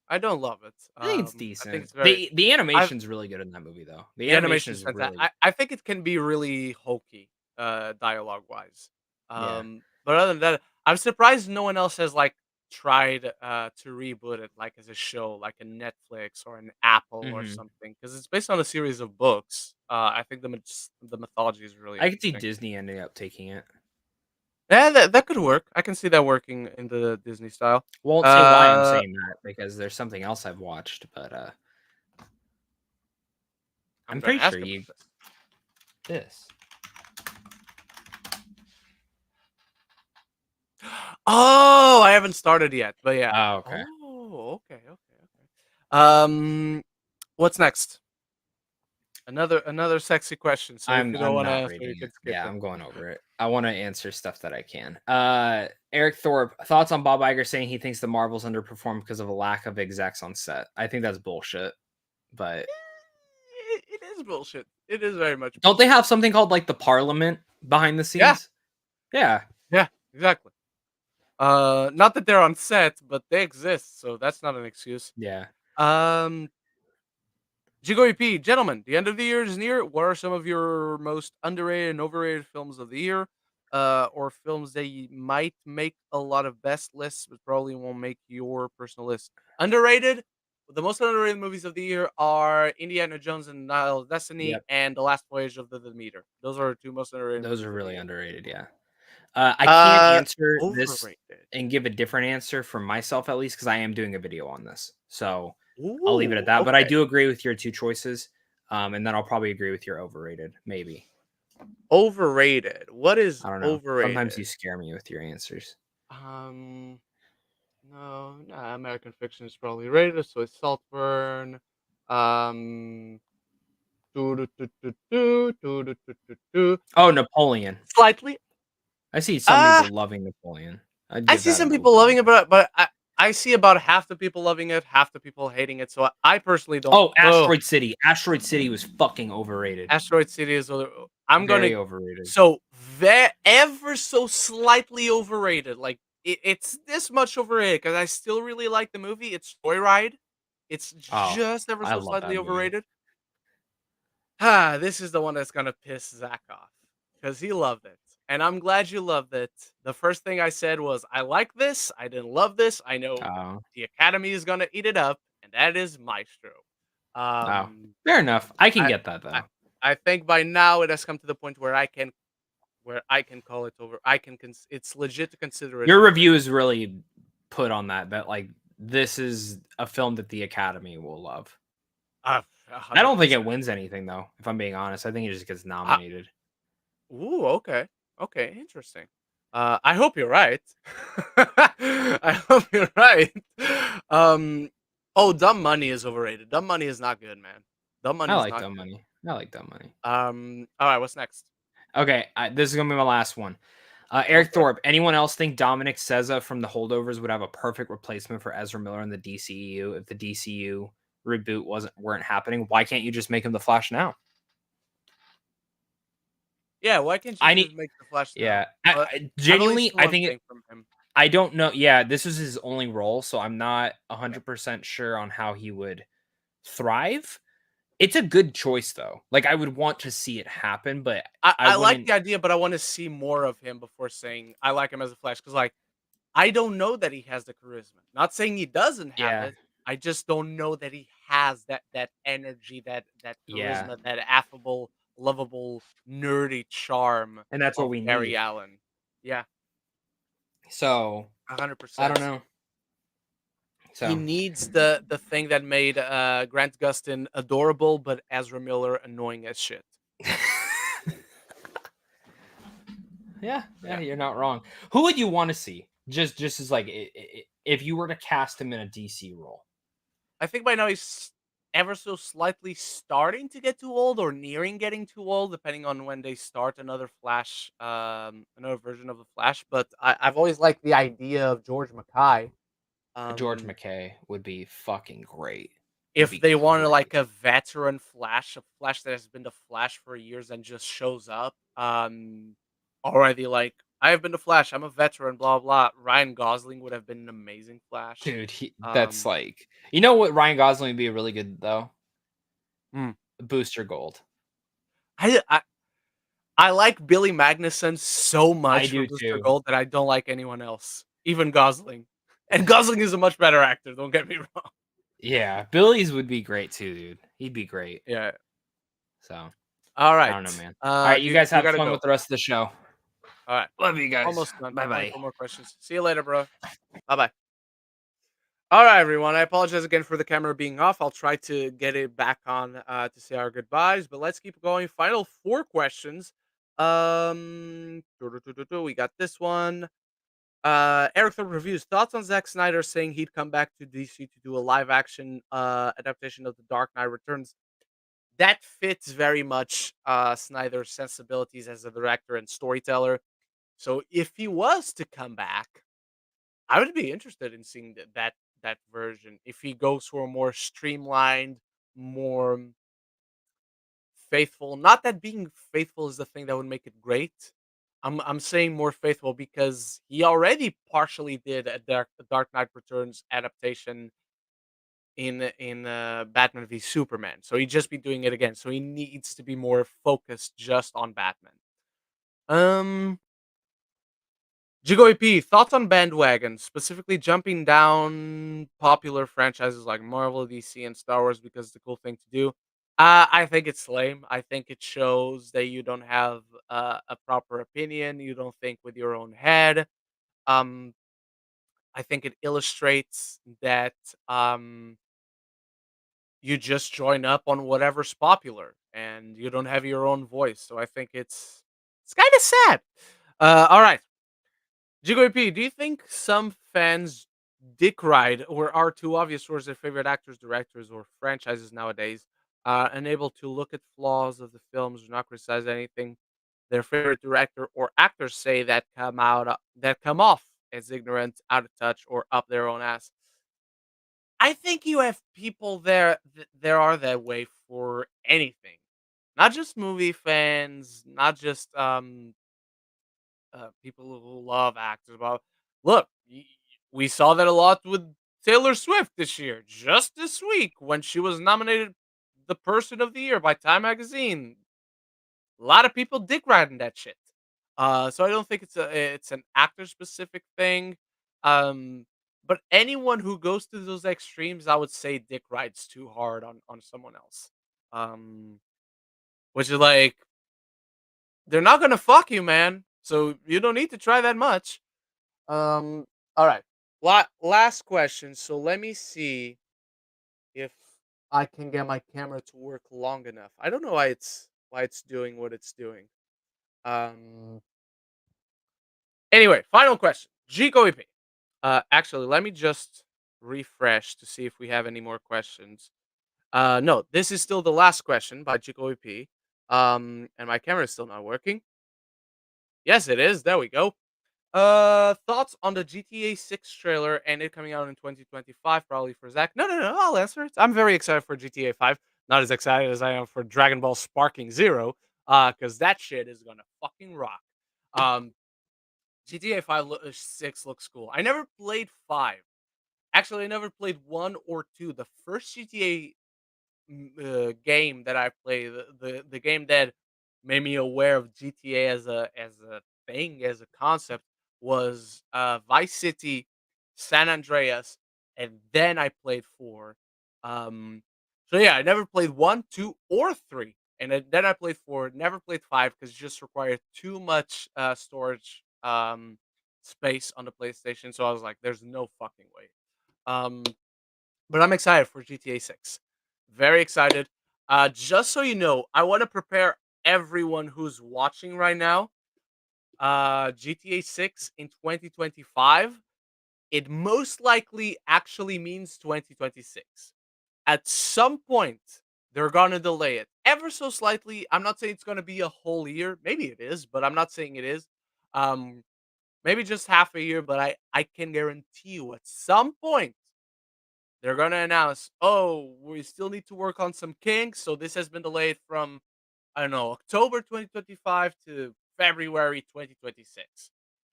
I don't love it. I think it's I think decent." it's very. The I animation's really good in that movie, though. The The animation animation is is fantastic. really I think it can be really hokey, dialogue wise. yeah. But other than that, I'm surprised no one else has like tried to reboot it like as a show, like a Netflix or an Apple or Mhm. something, because it's based on a series of books. I think the mythology is really I could see interesting. Disney ending up taking it. Yeah, that could work. I can see that working in the Disney style. Won't say why I'm Uh, saying that because there's something else I've watched, but, I'm I'm gonna pretty sure ask about you this. this. Oh, I haven't started yet, but yeah. Oh, okay. Oh, okay. What's next? Another sexy question. So if you don't I'm want to not answer, you reading can it. skip Yeah, it. I'm going over it. I wanna answer stuff that I can. Eric Thorpe, thoughts on Bob Iger saying he thinks the Marvels underperformed because of a lack of execs on set? I think that's bullshit, but It is bullshit. It is very much don't they bullshit. have something called, like, the Parliament behind the Yeah, scenes? Yeah. yeah, exactly. Not that they're on set, but they exist, so that's not an excuse. Yeah. Um, Jigoy P, gentlemen, the end of the year is near. What are some of your most underrated and overrated films of the year? Or films that you might make a lot of best lists, but probably won't make your personal list. Underrated? The most underrated movies of the year are Indiana Jones and Nile of Destiny Yep. and The Last Voyage of the Demeter. Those are the two most underrated Those movies are of the really year. underrated, yeah. I can't answer this Overrated. and give a different answer for myself at least because I am doing a video on this. So I'll leave it at Ooh, that. But I okay. do agree with your two choices. And then I'll probably agree with your overrated, maybe. Overrated. What is I don't know. Sometimes overrated? you scare me with your answers. Um, no, nah, American Fiction is probably rated, so it's Saltburn. Um, do. Oh, Napoleon. Slightly. I see some Uh, people loving Napoleon. I'd I give see that some an people open. loving it, but I see about half the people loving it, half the people hating it. So I personally don't. Oh, Oh, Asteroid City. Asteroid City was fucking overrated. Asteroid City is. I'm gonna Very overrated. so ever so slightly overrated. Like it's this much overrated because I still really like the movie. It's Joyride. It's Oh, just ever I so love slightly that movie. overrated. Ah, this is the one that's gonna piss Zach off because he loved it, and I'm glad you loved it. The first thing I said was, "I like this. I didn't love this. I know Oh, the Academy is gonna eat it up, and that is Maestro." oh. Um, Fair enough. I can I, get that I, though. I think by now it has come to the point where I can call it over. It's legit to consider it Your overrated. review is really put on that like this is a film that the Academy will love. A I hundred don't think it percent. wins anything though, if I'm being honest. I think it just gets Uh, nominated. Ooh, okay, okay, interesting. I hope you're right. I hope you're right. Um, oh, Dumb Money is overrated. Dumb Money is not good, man. Dumb I Money is like not Dumb good. Money. I like Dumb Money. All right, what's next? Okay, this is gonna be my last one. Go Eric for it. Thorpe. Anyone else think Dominic Seza from The Holdovers would have a perfect replacement for Ezra Miller in the DCEU if the DCU reboot weren't happening? Why can't you just make him the Flash now? Yeah, why can't you I need, just make the Flash yeah. now? But I've only Genuinely, seen I one think thing from him. I don't know. Yeah, this was his only role, so I'm not Okay. 100% sure on how he would thrive. It's a good choice though. Like I would want to see it happen, but I I like wouldn't. the idea, but I want to see more of him before saying I like him as a Flash. Because like I don't know that he has the charisma. Not saying he doesn't have Yeah, it. I just don't know that he has that energy, that yeah, charisma, that affable, lovable, nerdy charm and that's what of we Barry need. Allen. Yeah, So a hundred I don't percent. know. He So needs the thing that made Grant Gustin adorable, but Ezra Miller annoying as shit. yeah, yeah, Yeah. you're not wrong. Who would you want to see? Just as like if you were to cast him in a DC role. I think by now he's ever so slightly starting to get too old or nearing getting too old, depending on when they start another Flash, another version of the Flash. But I've always liked the idea of George Mackay. George Um, McKay would be fucking great. Would if be they wanted like great. a veteran Flash, a Flash that has been the Flash for years and just shows up, already like I have been the Flash, I'm a veteran, blah blah. Ryan Gosling would have been an amazing Flash. Dude, that's Um, like you know what Ryan Gosling would be really good though? hmm. Booster Gold. I I like Billy Magnuson so I much for do Booster too. Gold that I don't like anyone else, even Gosling. And Gosling is a much better actor, don't get me wrong. Yeah, Billy's would be great too, dude. He'd be great. Yeah. So, All I don't know, right. man. Alright, you guys You have gotta fun go. with the rest of the show. All right. Love you guys. Almost done. Only Bye-bye. four more questions. See you later, bro. Bye bye. All right, everyone. I apologize again for the camera being off. I'll try to get it back on to say our goodbyes, but let's keep going. Final four questions. We got this one. Eric the reviews thoughts on Zack Snyder saying he'd come back to DC to do a live action adaptation of The Dark Knight Returns. That fits very much Snyder's sensibilities as a director and storyteller. So if he was to come back, I would be interested in seeing that version. If he goes for a more streamlined, more faithful. Not that being faithful is the thing that would make it great. I'm saying more faithful because he already partially did a Dark Knight Returns adaptation in Batman v Superman. So he'd just be doing it again. So he needs to be more focused just on Batman. Um Jigo EP, thoughts on bandwagon, specifically jumping down popular franchises like Marvel, DC, and Star Wars because it's the cool thing to do. I think it's lame. I think it shows that you don't have a proper opinion. You don't think with your own head. Um, I think it illustrates that you just join up on whatever's popular and you don't have your own voice. So I think it's kind of sad. All right. Jigo AP, do you think some fans dick ride or are too obvious towards their favorite actors, directors, or franchises nowadays, unable to look at flaws of the films or not criticize anything their favorite director or actors say that come off as ignorant, out of touch, or up their own ass? I think you have people there are that way for anything, not just movie fans, not just people who love actors. But look, we saw that a lot with Taylor Swift this year, just this week when she was nominated the Person of the Year by Time Magazine. A lot of people dick riding that shit. So I don't think it's an actor specific thing. Um, but anyone who goes to those extremes, I would say dick rides too hard on someone else. Um, which is like they're not gonna fuck you, man. So you don't need to try that much. All right. Last question. So let me see if I can get my camera to work long enough. I don't know why it's doing what it's doing. Um. Anyway, final question. Gico EP. Actually, let me just refresh to see if we have any more questions. No, this is still the last question by Gico EP. And my camera is still not working. Yes, it is. There we go. Thoughts on the GTA 6 trailer and it coming out in 2025, probably for Zach. No. I'll answer it. I'm very excited for GTA 5. Not as excited as I am for Dragon Ball Sparking Zero, because that shit is gonna fucking rock. Um, GTA 5 6 looks cool. I never played 5. Actually, I never played 1 or 2. The first GTA game that I played, the game that made me aware of GTA as a thing, as a concept, was Vice City, San Andreas, and then I played 4. Um, so yeah, I never played 1, 2, or 3, and then I played 4. Never played 5 because it just required too much storage space on the PlayStation. So I was like, "There's no fucking way." Um, but I'm excited for GTA 6. Very excited. Just so you know, I want to prepare everyone who's watching right now. GTA 6 in 2025. It most likely actually means 2026. At some point, they're gonna delay it ever so slightly. I'm not saying it's gonna be a whole year. Maybe it is, but I'm not saying it is. Um, Maybe just half a year, but I can guarantee you at some point they're gonna announce, "Oh, we still need to work on some kinks, so this has been delayed from I don't know, October 2025 to February 2026."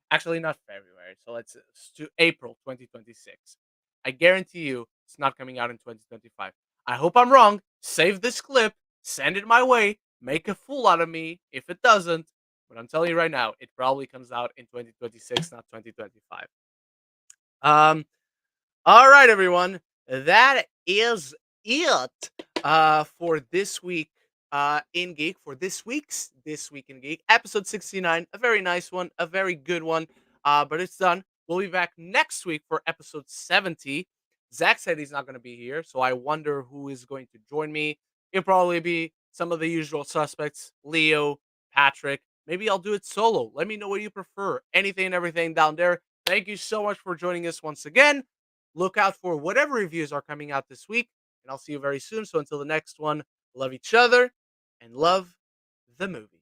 Actually, not February. So let's to April 2026. I guarantee you it's not coming out in 2025. I hope I'm wrong. Save this clip, send it my way, make a fool out of me if it doesn't. But I'm telling you right now, it probably comes out in 2026, not 2025. Um, all right, everyone. That is it for this week in Geek, for This Week in Geek, episode 69. A very nice one, a very good one. But it's done. We'll be back next week for episode 70. Zach said he's not going to be here, so I wonder who is going to join me. It'll probably be some of the usual suspects: Leo, Patrick. Maybe I'll do it solo. Let me know what you prefer. Anything and everything down there. Thank you so much for joining us once again. Look out for whatever reviews are coming out this week, and I'll see you very soon. So until the next one, love each other and love the movie.